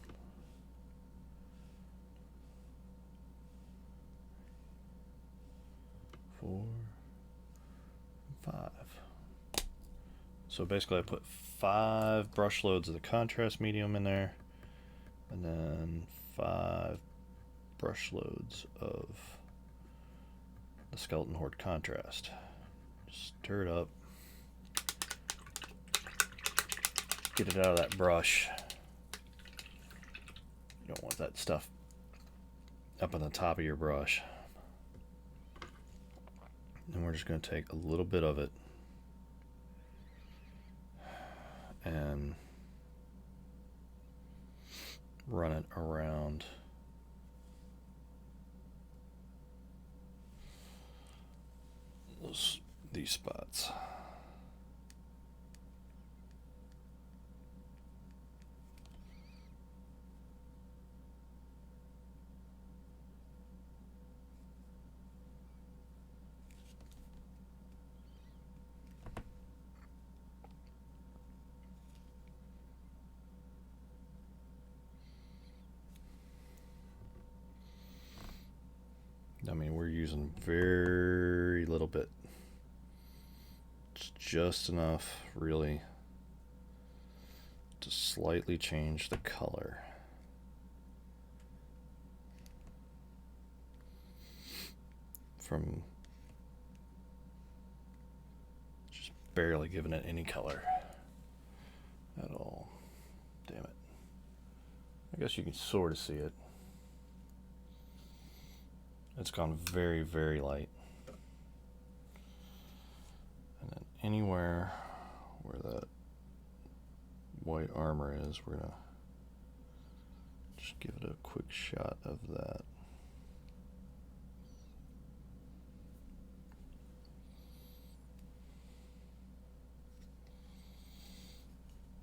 Four, 5. So basically I put 5 brush loads of the contrast medium in there, and then 5 brush loads of the skeleton horde contrast. Stir it up. Get it out of that brush. You don't want that stuff up on the top of your brush. And we're just going to take a little bit of it and run it around these spots. I mean, we're using very little bit. It's just enough, really, to slightly change the color. From just barely giving it any color at all. Damn it. I guess you can sort of see it. It's gone very, very light. And then anywhere where that white armor is, we're going to just give it a quick shot of that.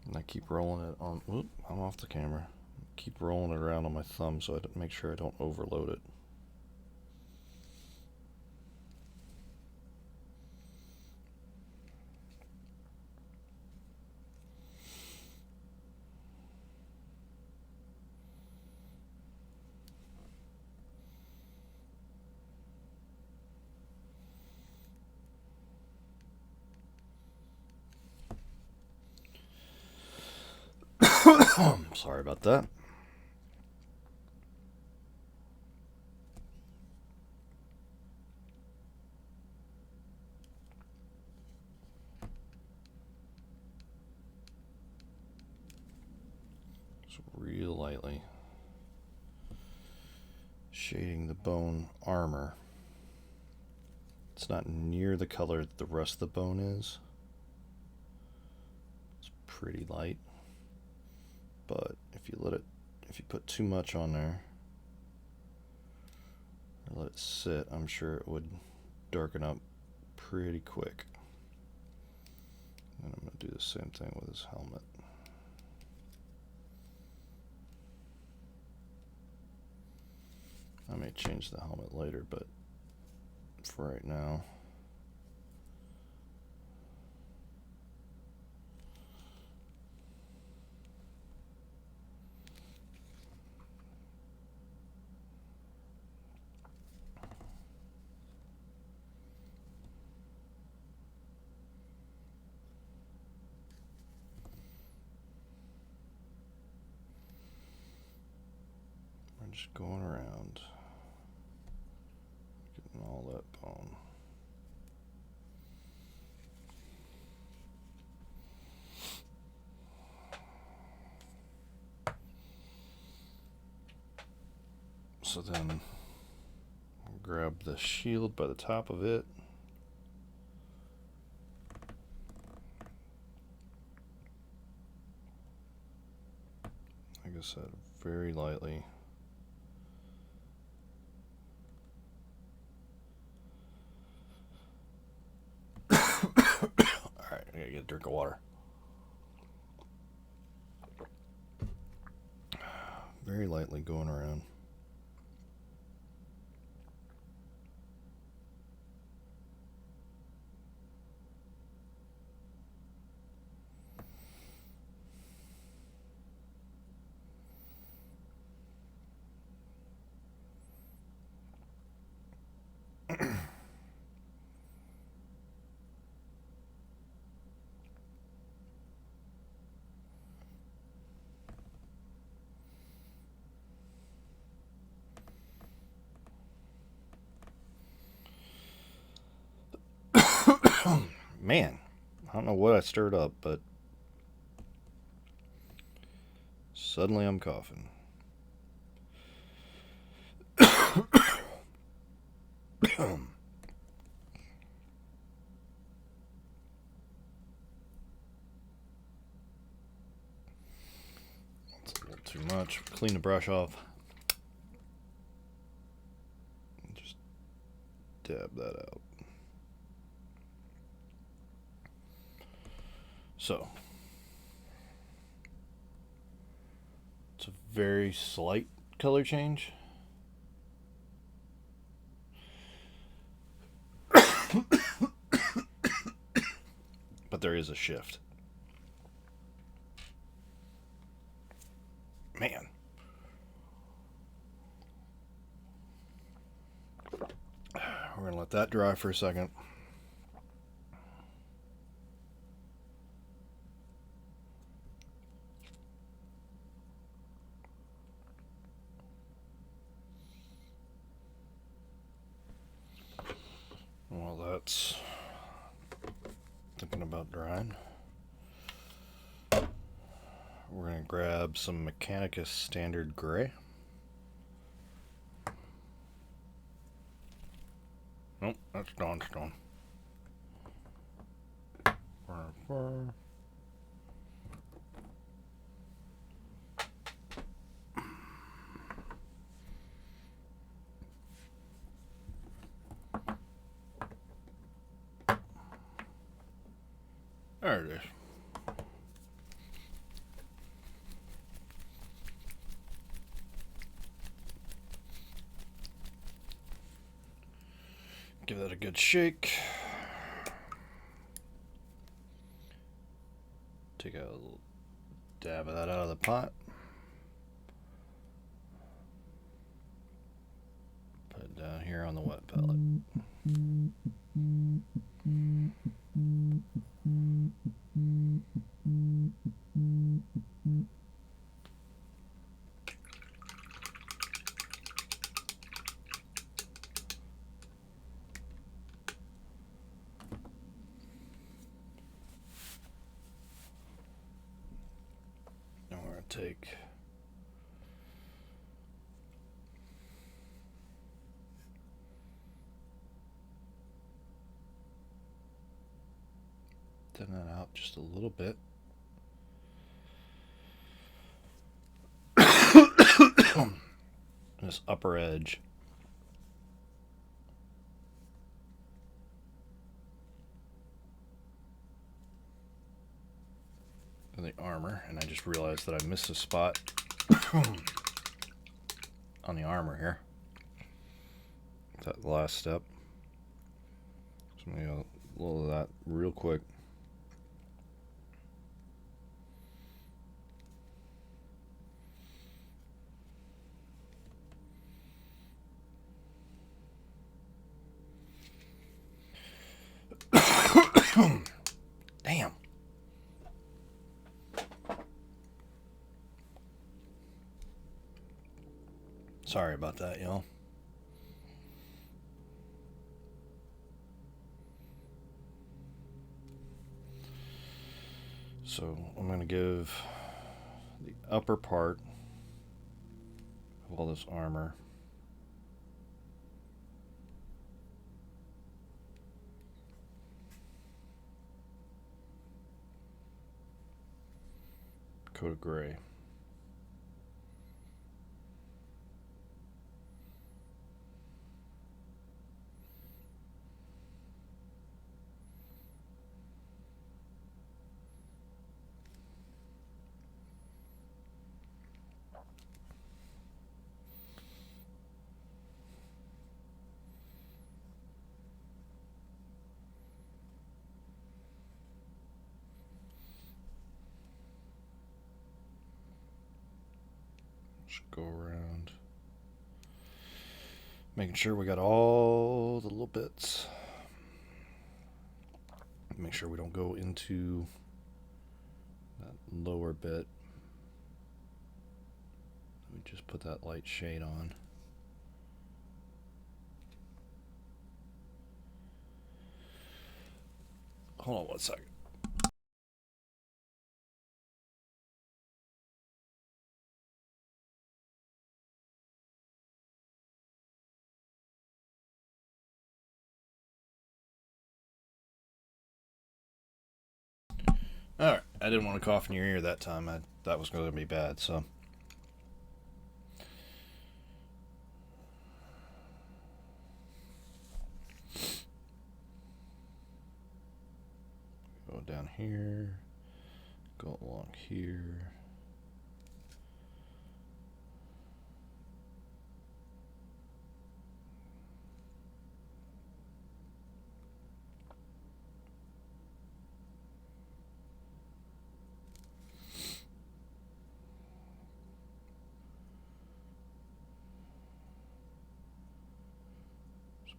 And I keep rolling it on, whoop, I'm off the camera. Keep rolling it around on my thumb so I make sure I don't overload it. Sorry about that. Just real lightly shading the bone armor. It's not near the color that the rest of the bone is. It's pretty light. But if you put too much on there, or let it sit, I'm sure it would darken up pretty quick. And I'm going to do the same thing with his helmet. I may change the helmet later, but for right now, I'm just going around, getting all that bone. So then grab the shield by the top of it. Like I said, very lightly. Alright, I gotta get a drink of water. Very lightly going around. Man, I don't know what I stirred up, but suddenly I'm coughing. That's a little too much. Clean the brush off. Just dab that out. So, it's a very slight color change. But there is a shift. Man. We're going to let that dry for a second. Well, that's thinking about drying. We're going to grab some Mechanicus Standard Gray. Nope, that's Dawnstone. There it is. Give that a good shake. Take a little dab of that out of the pot. Put it down here on the wet pellet. take thin that out just a little bit. This upper edge. And the armor, and I just realized that I missed a spot on the armor here. That last step. So I'm gonna go a little of that real quick. Damn. Sorry about that, y'all. So I'm going to give the upper part of all this armor coat of gray. Just go around, making sure we got all the little bits. Make sure we don't go into that lower bit. Let me just put that light shade on. Hold on one second. Alright, I didn't want to cough in your ear that time. That was going to be bad, so. Go down here, go along here.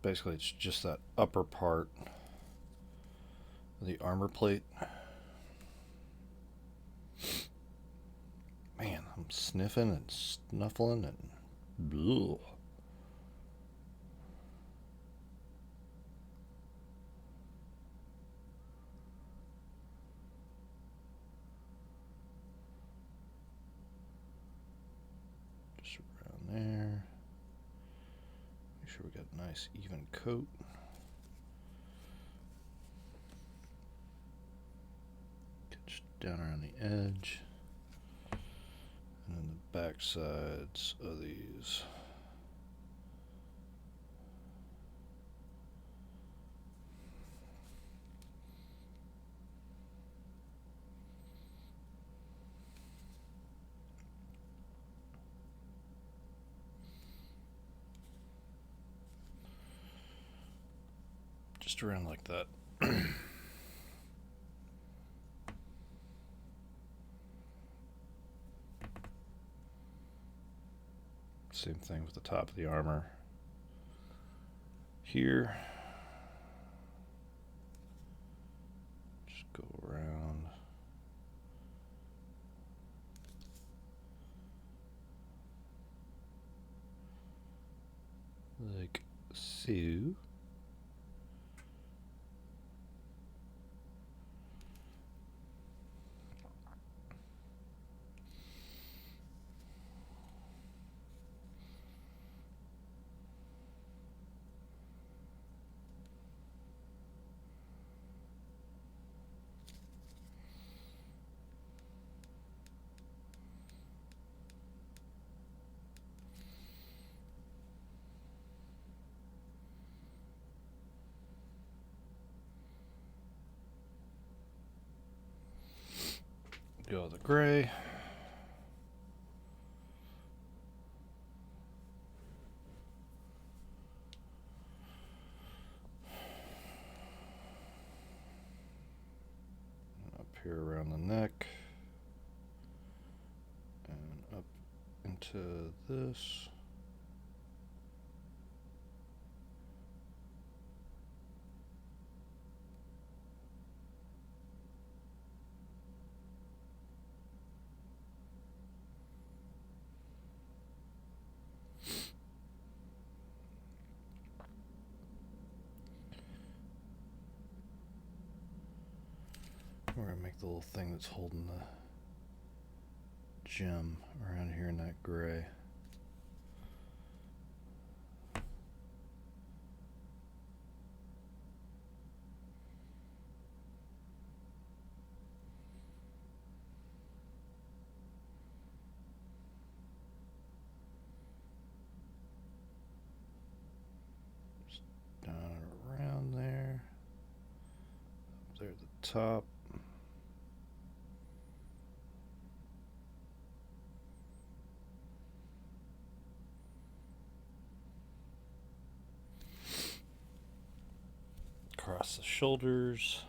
Basically, it's just that upper part of the armor plate. Man, I'm sniffing and snuffling and bleh. Just around there. Make sure we got a nice even coat. Just down around the edge. And then the back sides of these. Just around like that. Same thing with the top of the armor. Here. Just go around. Like so. Go with the gray. Up here around the neck. And up into this. We're going to make the little thing that's holding the gem around here in that gray. Just down around there. Up there at the top. Across the shoulders,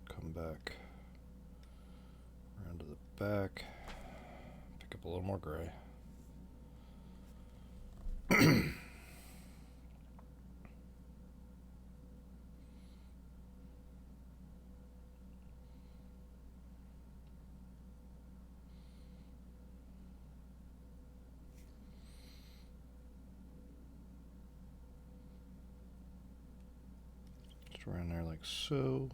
come back around to the back, pick up a little more gray. Around there like so.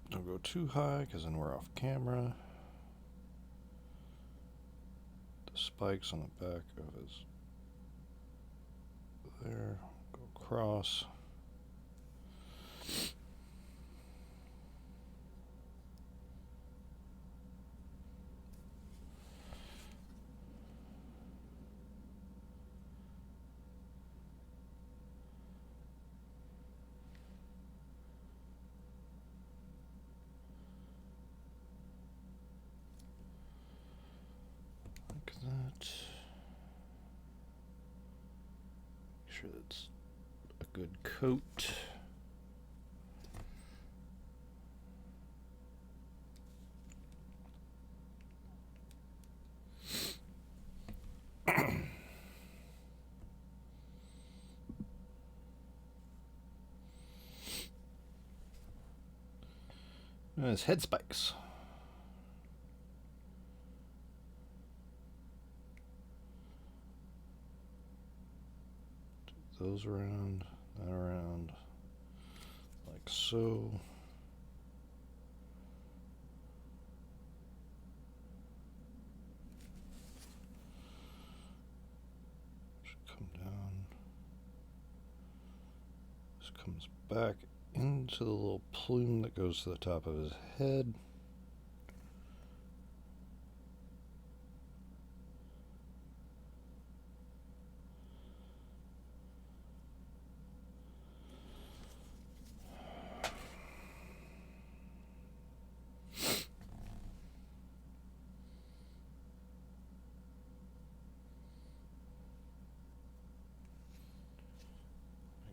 Don't go too high because then we're off camera. The spikes on the back of his there. Go across. That. Make sure that's a good coat. There's head spikes. Those around, that around, like so. Should come down. This comes back into the little plume that goes to the top of his head.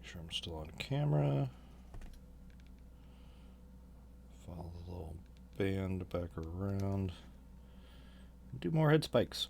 Sure I'm still on camera. Follow the little band back around. Do more head spikes.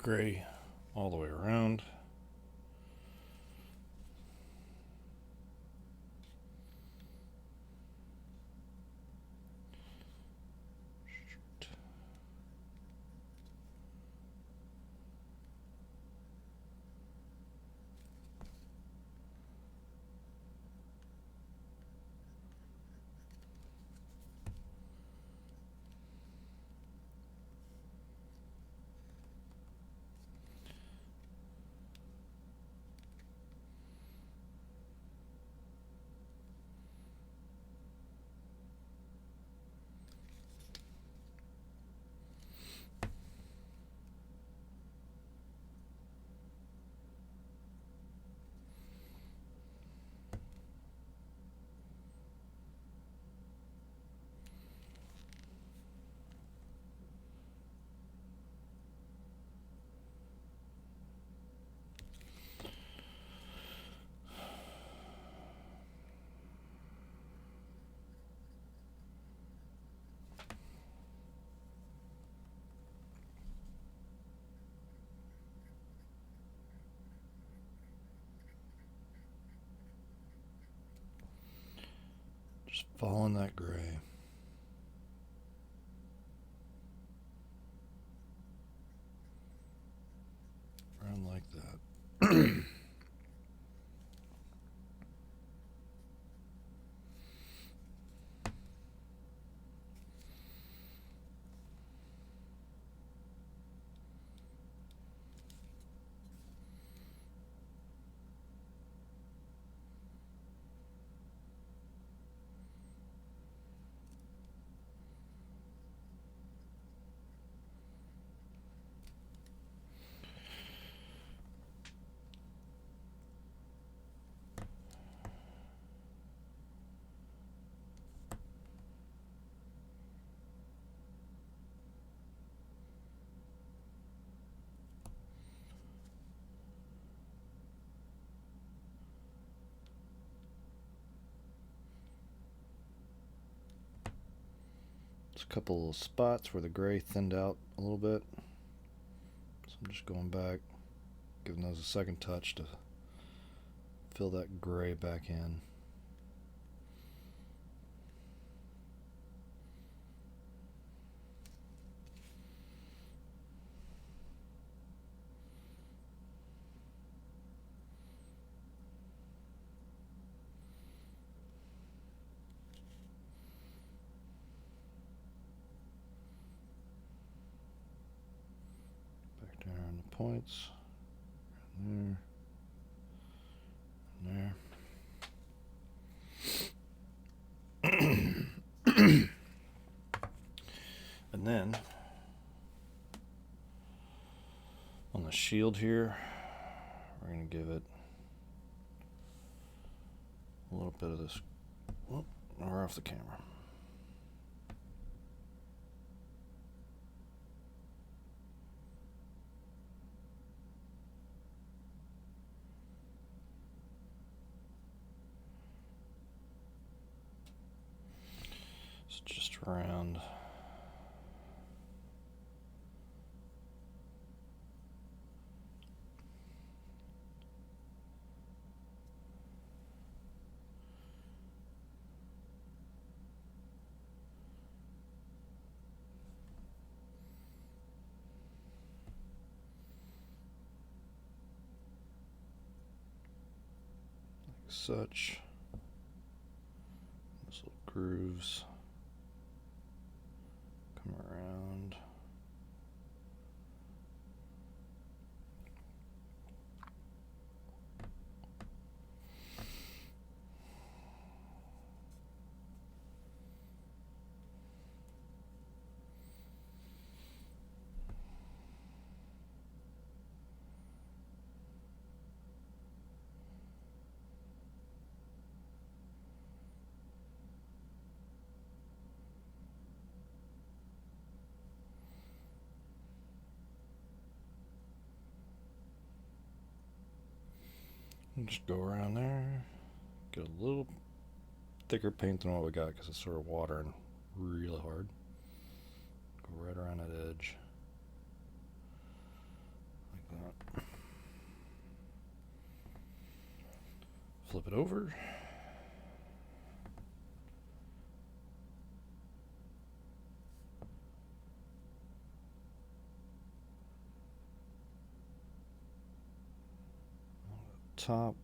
Gray all the way around. Following that gray. Around like that. A couple of spots where the gray thinned out a little bit, so I'm just going back, giving those a second touch to fill that gray back in. There on the points, there, and there. And then on the shield here, we're going to give it a little bit of this. Oh, we're off the camera. Just around like such. Those little grooves. Come around. Just go around there, get a little thicker paint than what we got because it's sort of watering really hard. Go right around that edge, like that. Flip it over. Top.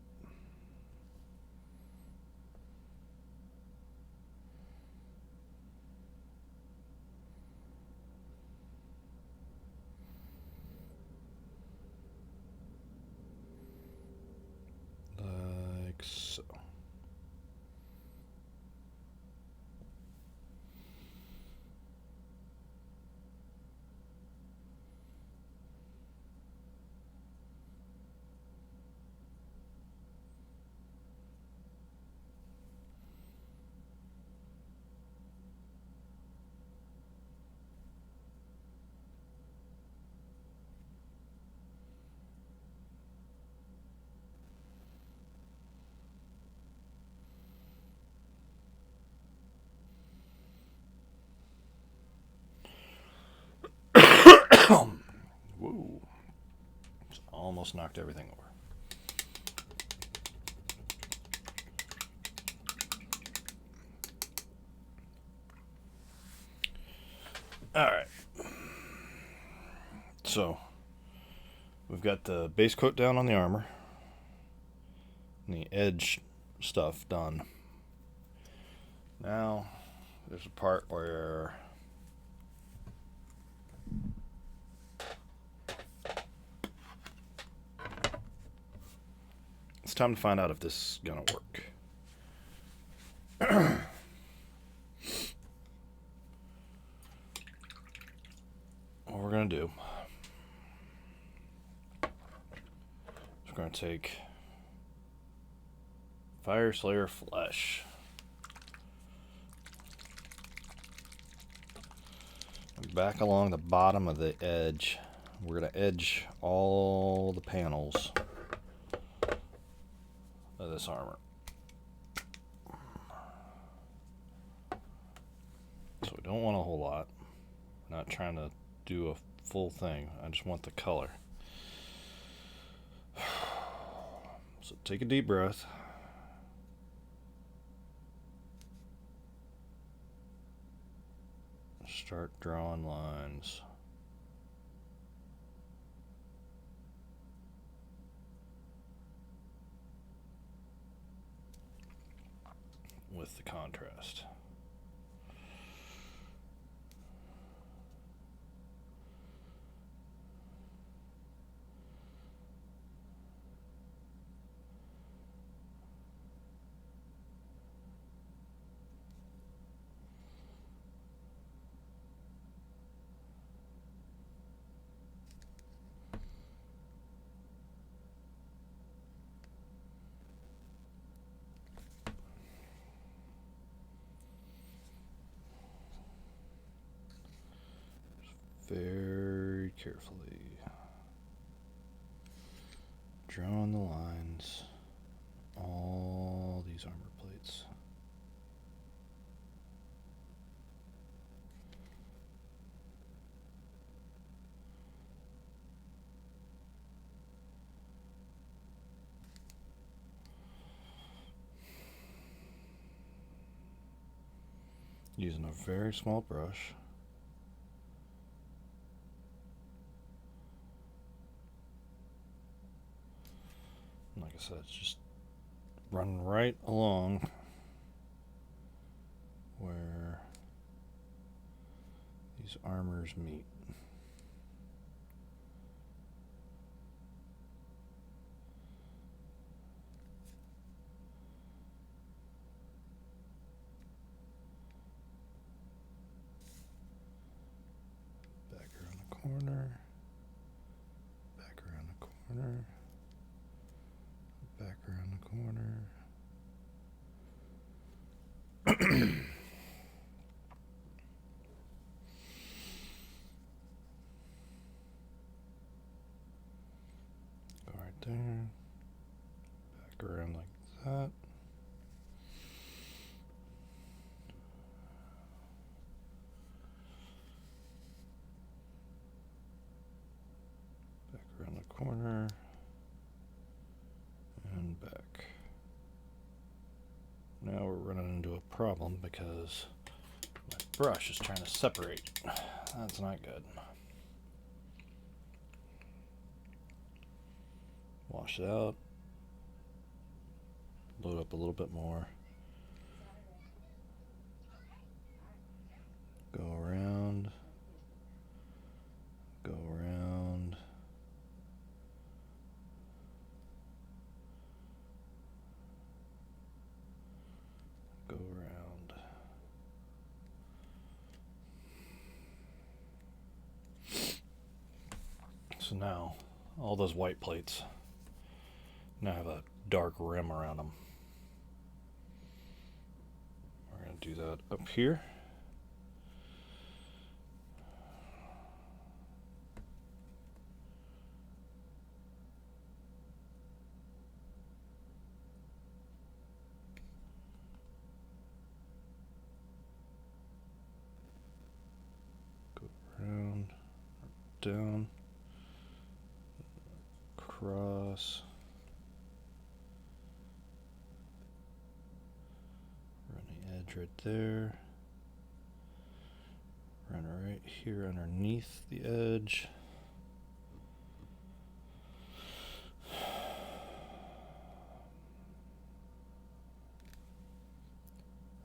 Like so. Whoa. Just almost knocked everything over. Alright. So, we've got the base coat down on the armor. And the edge stuff done. Now, there's a part where it's time to find out if this is gonna work. What we're gonna do is we're gonna take Fire Slayer Flesh. Back along the bottom of the edge, we're going to edge all the panels of this armor. So we don't want a whole lot. We're not trying to do a full thing. I just want the color. So take a deep breath. Start drawing lines. With the contrast. Very carefully drawing the lines, all these armor plates. Using a very small brush. Like I said, it's just run right along where these armors meet. Back around the corner, back around the corner. Back around the corner. Go right there. Back around like that. Back around the corner. And back. Now we're running into a problem because my brush is trying to separate. That's not good. Wash it out. Load up a little bit more. Go around. Go around. Go around. So now, all those white plates now have a dark rim around them. We're going to do that up here. Around, down, across, run the edge right there, run right here underneath the edge.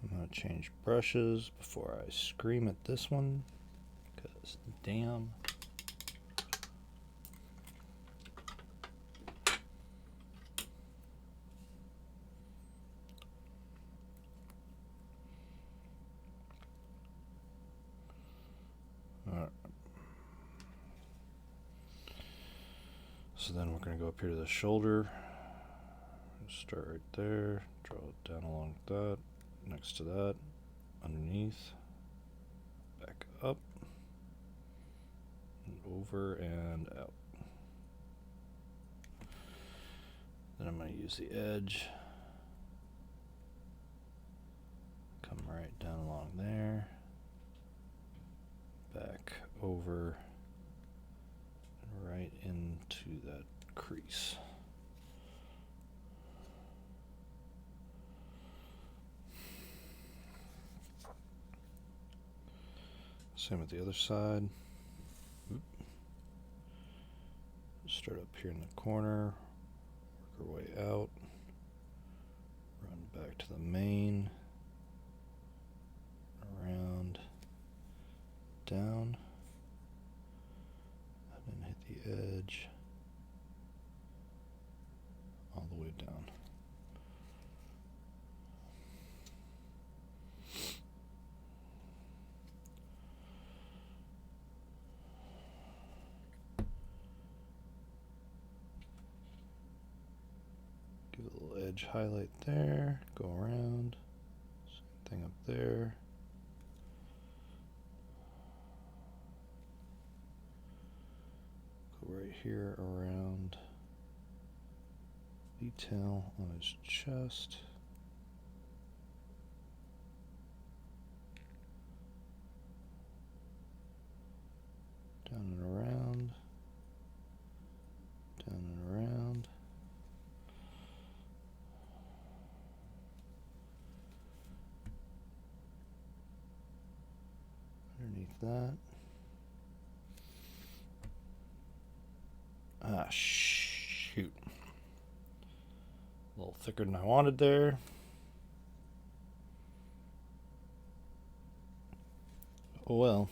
I'm going to change brushes before I scream at this one, because damn. Alright. So then we're going to go up here to the shoulder. Start right there, draw it down along that, next to that, underneath, back up, and over and out. Then I'm going to use the edge, come right down along there, back over, and right into that crease. Same with the other side. Start up here in the corner, work our way out, run back to the main, around, down, and then hit the edge, all the way down. Give it a little edge highlight there, go around, same thing up there. Go right here around, detail on his chest. Down and around, down and around. Underneath that. Ah, shoot. A little thicker than I wanted there. Oh well.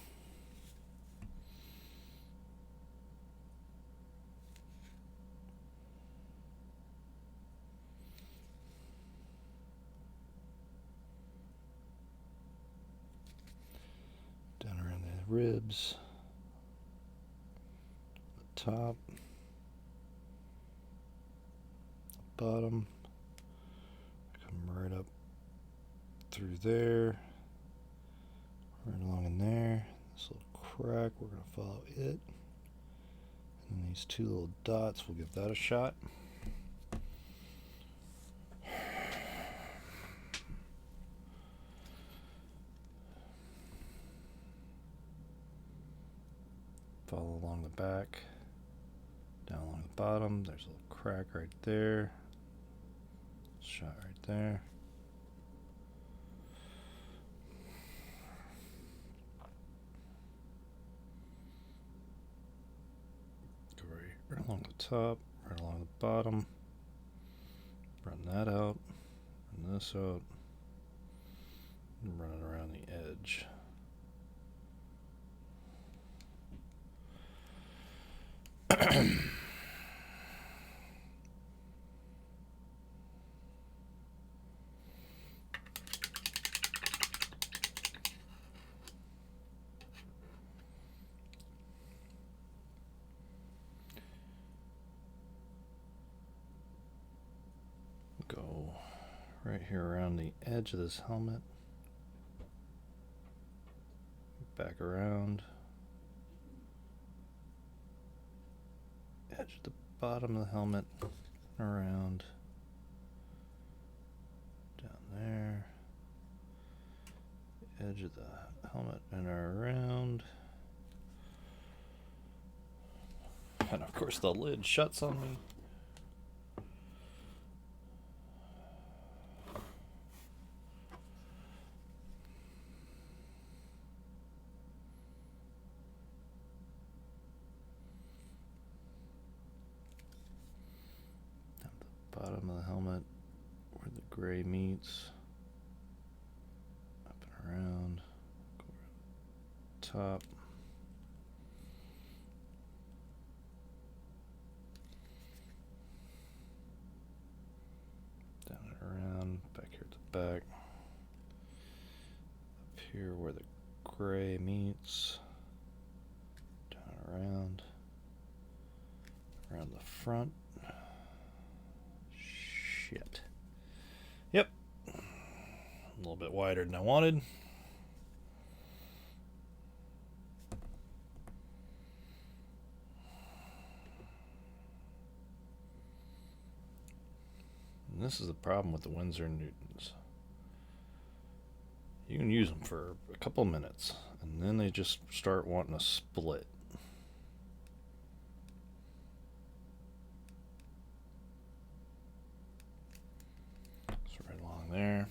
Down around the ribs, the top, the bottom, come right up through there, right along in there. This little crack, we're going to follow it. And these two little dots, we'll give that a shot. Follow along the back, down along the bottom. There's a little crack right there. Shot right there. Go right along the top, right along the bottom. Run that out, run this out, and run it around the edge. Go right here around the edge of this helmet, back around, edge of the bottom of the helmet, around, down there, edge of the helmet and around, and of course the lid shuts on me. bottom of the helmet where the gray meets. Up and around. Go around the top. Down and around. Back here at the back. Up here where the gray meets. Down around. Around the front. Shit. Yep. A little bit wider than I wanted. And this is the problem with the Winsor & Newtons. You can use them for a couple of minutes, and then they just start wanting to split. So right along there.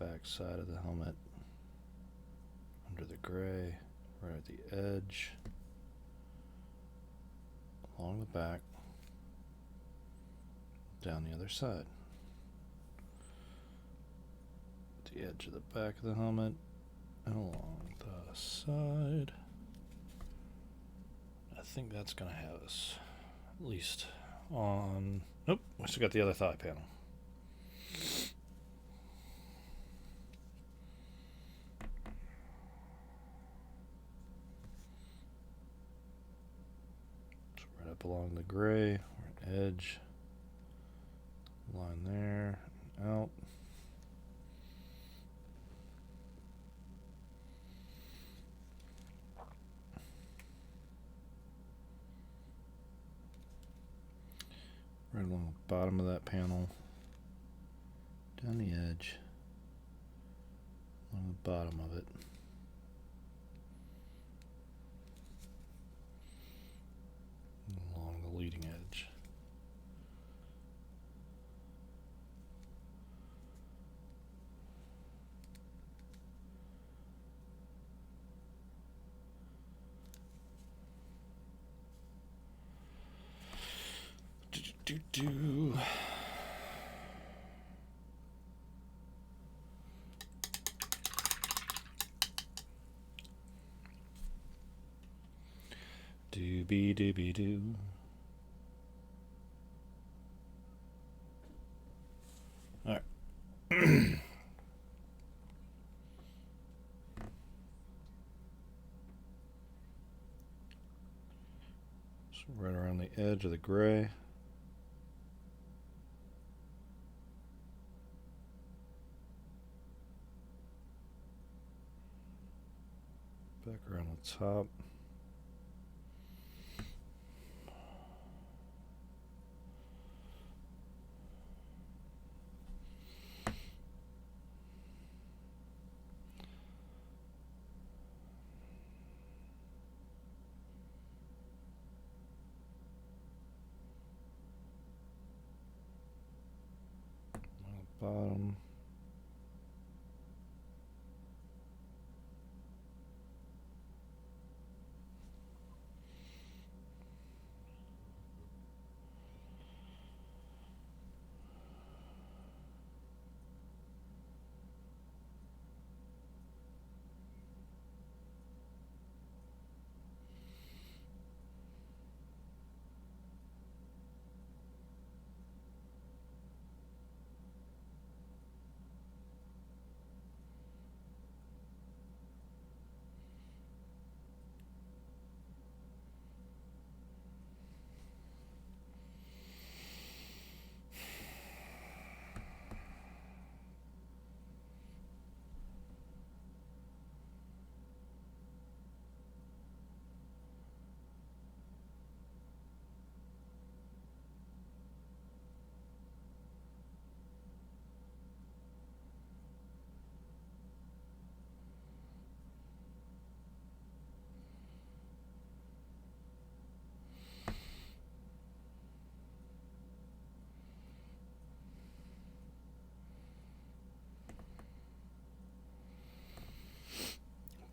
Back side of the helmet, under the gray, right at the edge, along the back, down the other side, at the edge of the back of the helmet, and along the side. I think that's going to have us at least on. Nope, we still got the other thigh panel. Up along the gray, edge, line there, out. Right along the bottom of that panel, down the edge, along the bottom of it. Along the leading edge. Do. Doobie doobie doo. Alright. So right around the edge of the gray. Back around the top. Bottom.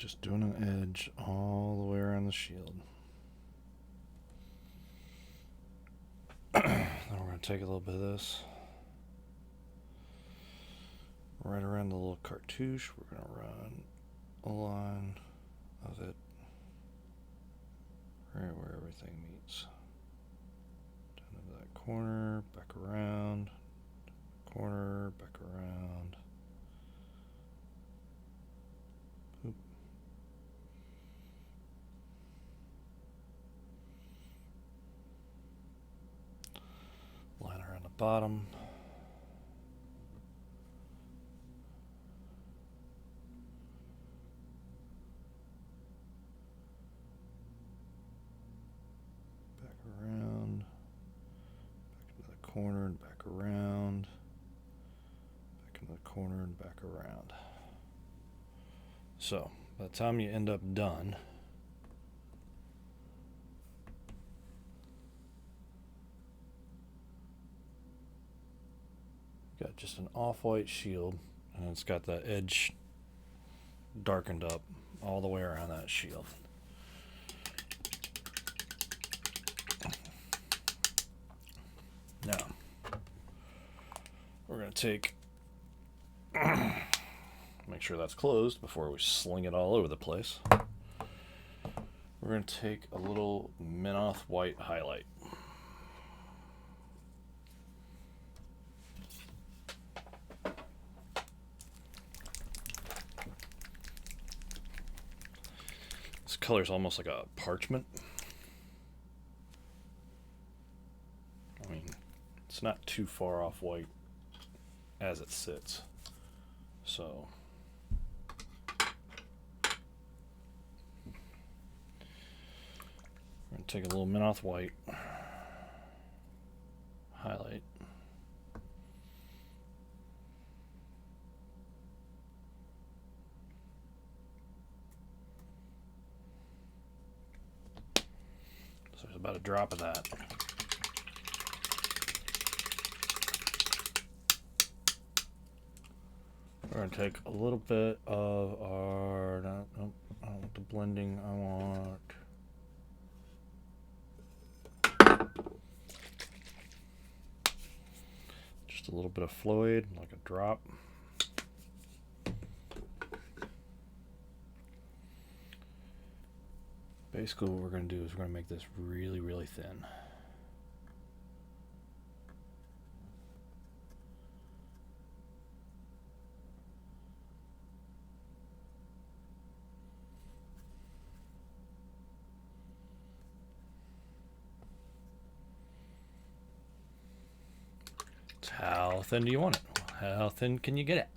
Just doing an edge all the way around the shield. Then we're going to take a little bit of this. Right around the little cartouche, we're going to run a line of it right where everything meets. Down into that corner, back around, corner, back around. Oop. Line around the bottom. Around, back into the corner and back around, back into the corner and back around. So, by the time you end up done, you got just an off-white shield, and it's got the edge darkened up all the way around that shield. Now, we're going to take, make sure that's closed before we sling it all over the place. We're going to take a little Minoth white highlight. This color is almost like a parchment. I mean, it's not too far off white as it sits. So we're going to take a little Minoth white highlight. So there's about a drop of that. We're going to take a little bit of our, I don't want the blending, I want just a little bit of fluid, like a drop. Basically what we're going to do is we're going to make this really, really thin. How thin do you want it? How thin can you get it?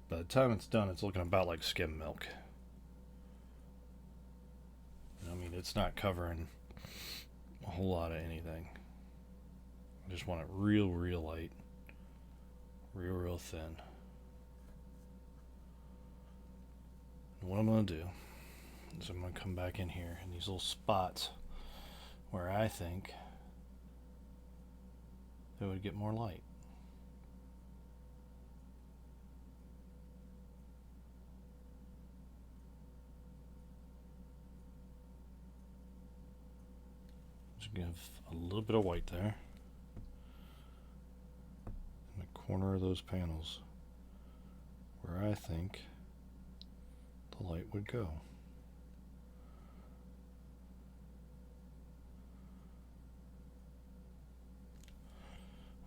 By the time it's done, it's looking about like skim milk. I mean, it's not covering a whole lot of anything. I just want it real, real light. Real, real thin. What I'm going to do is I'm going to come back in here in these little spots where I think it would get more light. Just give a little bit of white there in the corner of those panels where I think the light would go.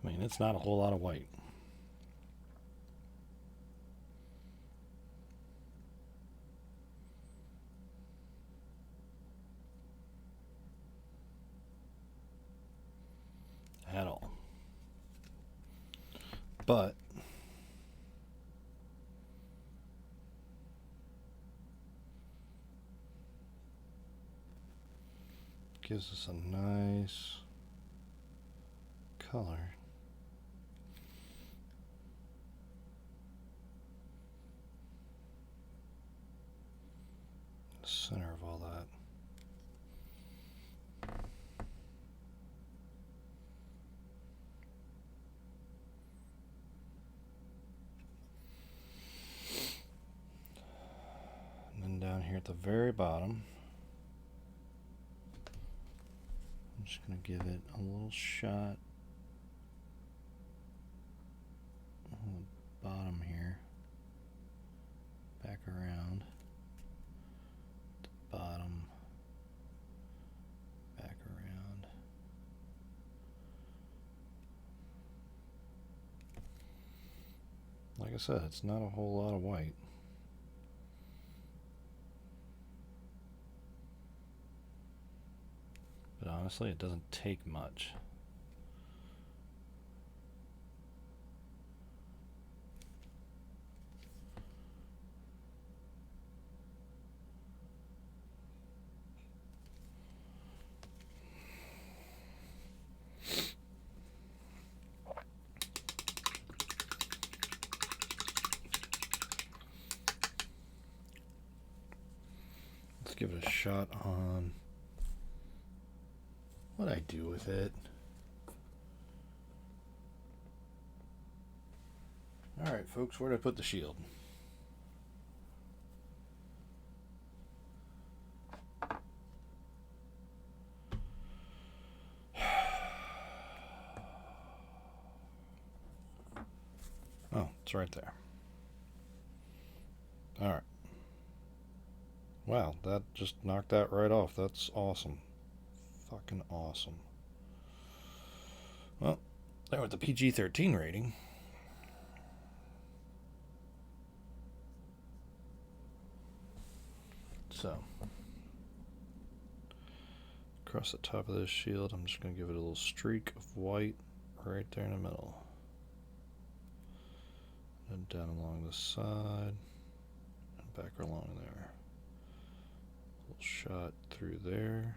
I mean, it's not a whole lot of white. At all. But gives us a nice color. The center of all that. at the very bottom. I'm just going to give it a little shot on the bottom here. Back around. The bottom. Back around. Like I said, it's not a whole lot of white. But honestly, it doesn't take much. Let's give it a shot on what I do with it. Alright folks, where did I put the shield? Oh, it's right there. Alright. Wow, that just knocked that right off. That's awesome. Fucking awesome. Well, there with the PG-13 rating. So, across the top of this shield, I'm just going to give it a little streak of white right there in the middle. And down along the side, and back along there. A little shot through there.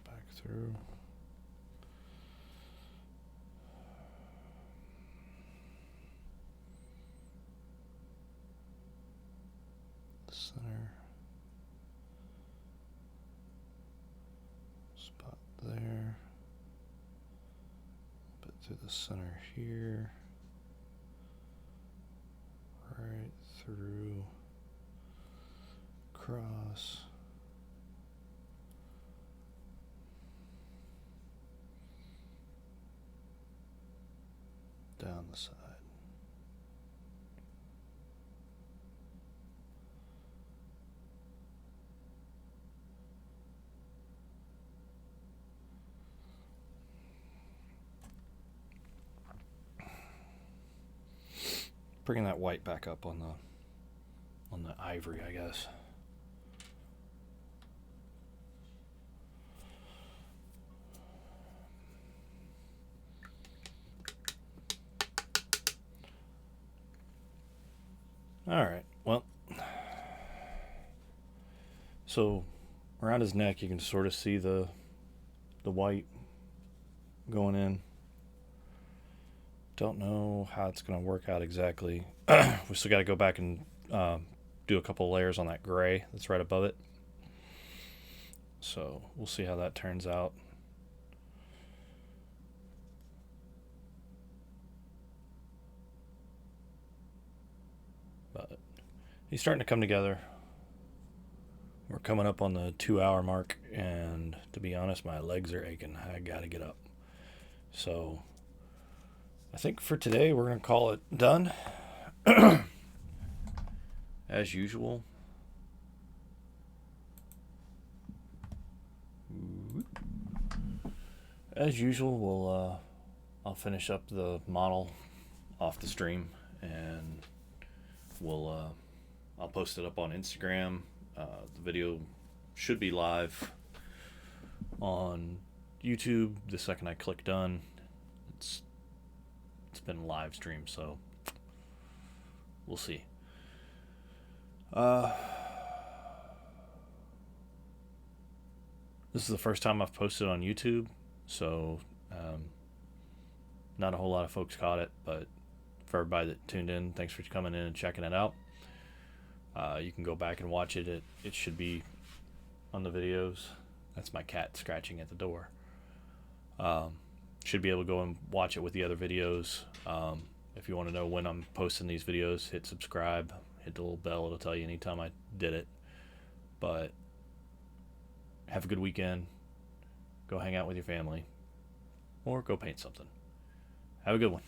Back through. The center. Spot there. A bit through the center here. Right through. Cross. Down the side. Bringing that white back up on the ivory, I guess. Alright, well, so around his neck you can sort of see the white going in. Don't know how it's going to work out exactly. We still got to go back and do a couple layers on that gray that's right above it. So we'll see how that turns out. But he's starting to come together. We're coming up on the 2-hour mark, and to be honest, my legs are aching. I gotta get up. So I think for today we're gonna call it done. As usual. I'll finish up the model off the stream, and I'll post it up on Instagram. The video should be live on YouTube the second I click done. It's been live stream, so we'll see. Uh, this is the first time I've posted on YouTube, so not a whole lot of folks caught it, but for everybody that tuned in, thanks for coming in and checking it out. You can go back and watch it. It should be on the videos. That's my cat scratching at the door. Should be able to go and watch it with the other videos. If you want to know when I'm posting these videos, hit subscribe, hit the little bell. It'll tell you anytime I did it. But have a good weekend. Go hang out with your family. Or go paint something. Have a good one.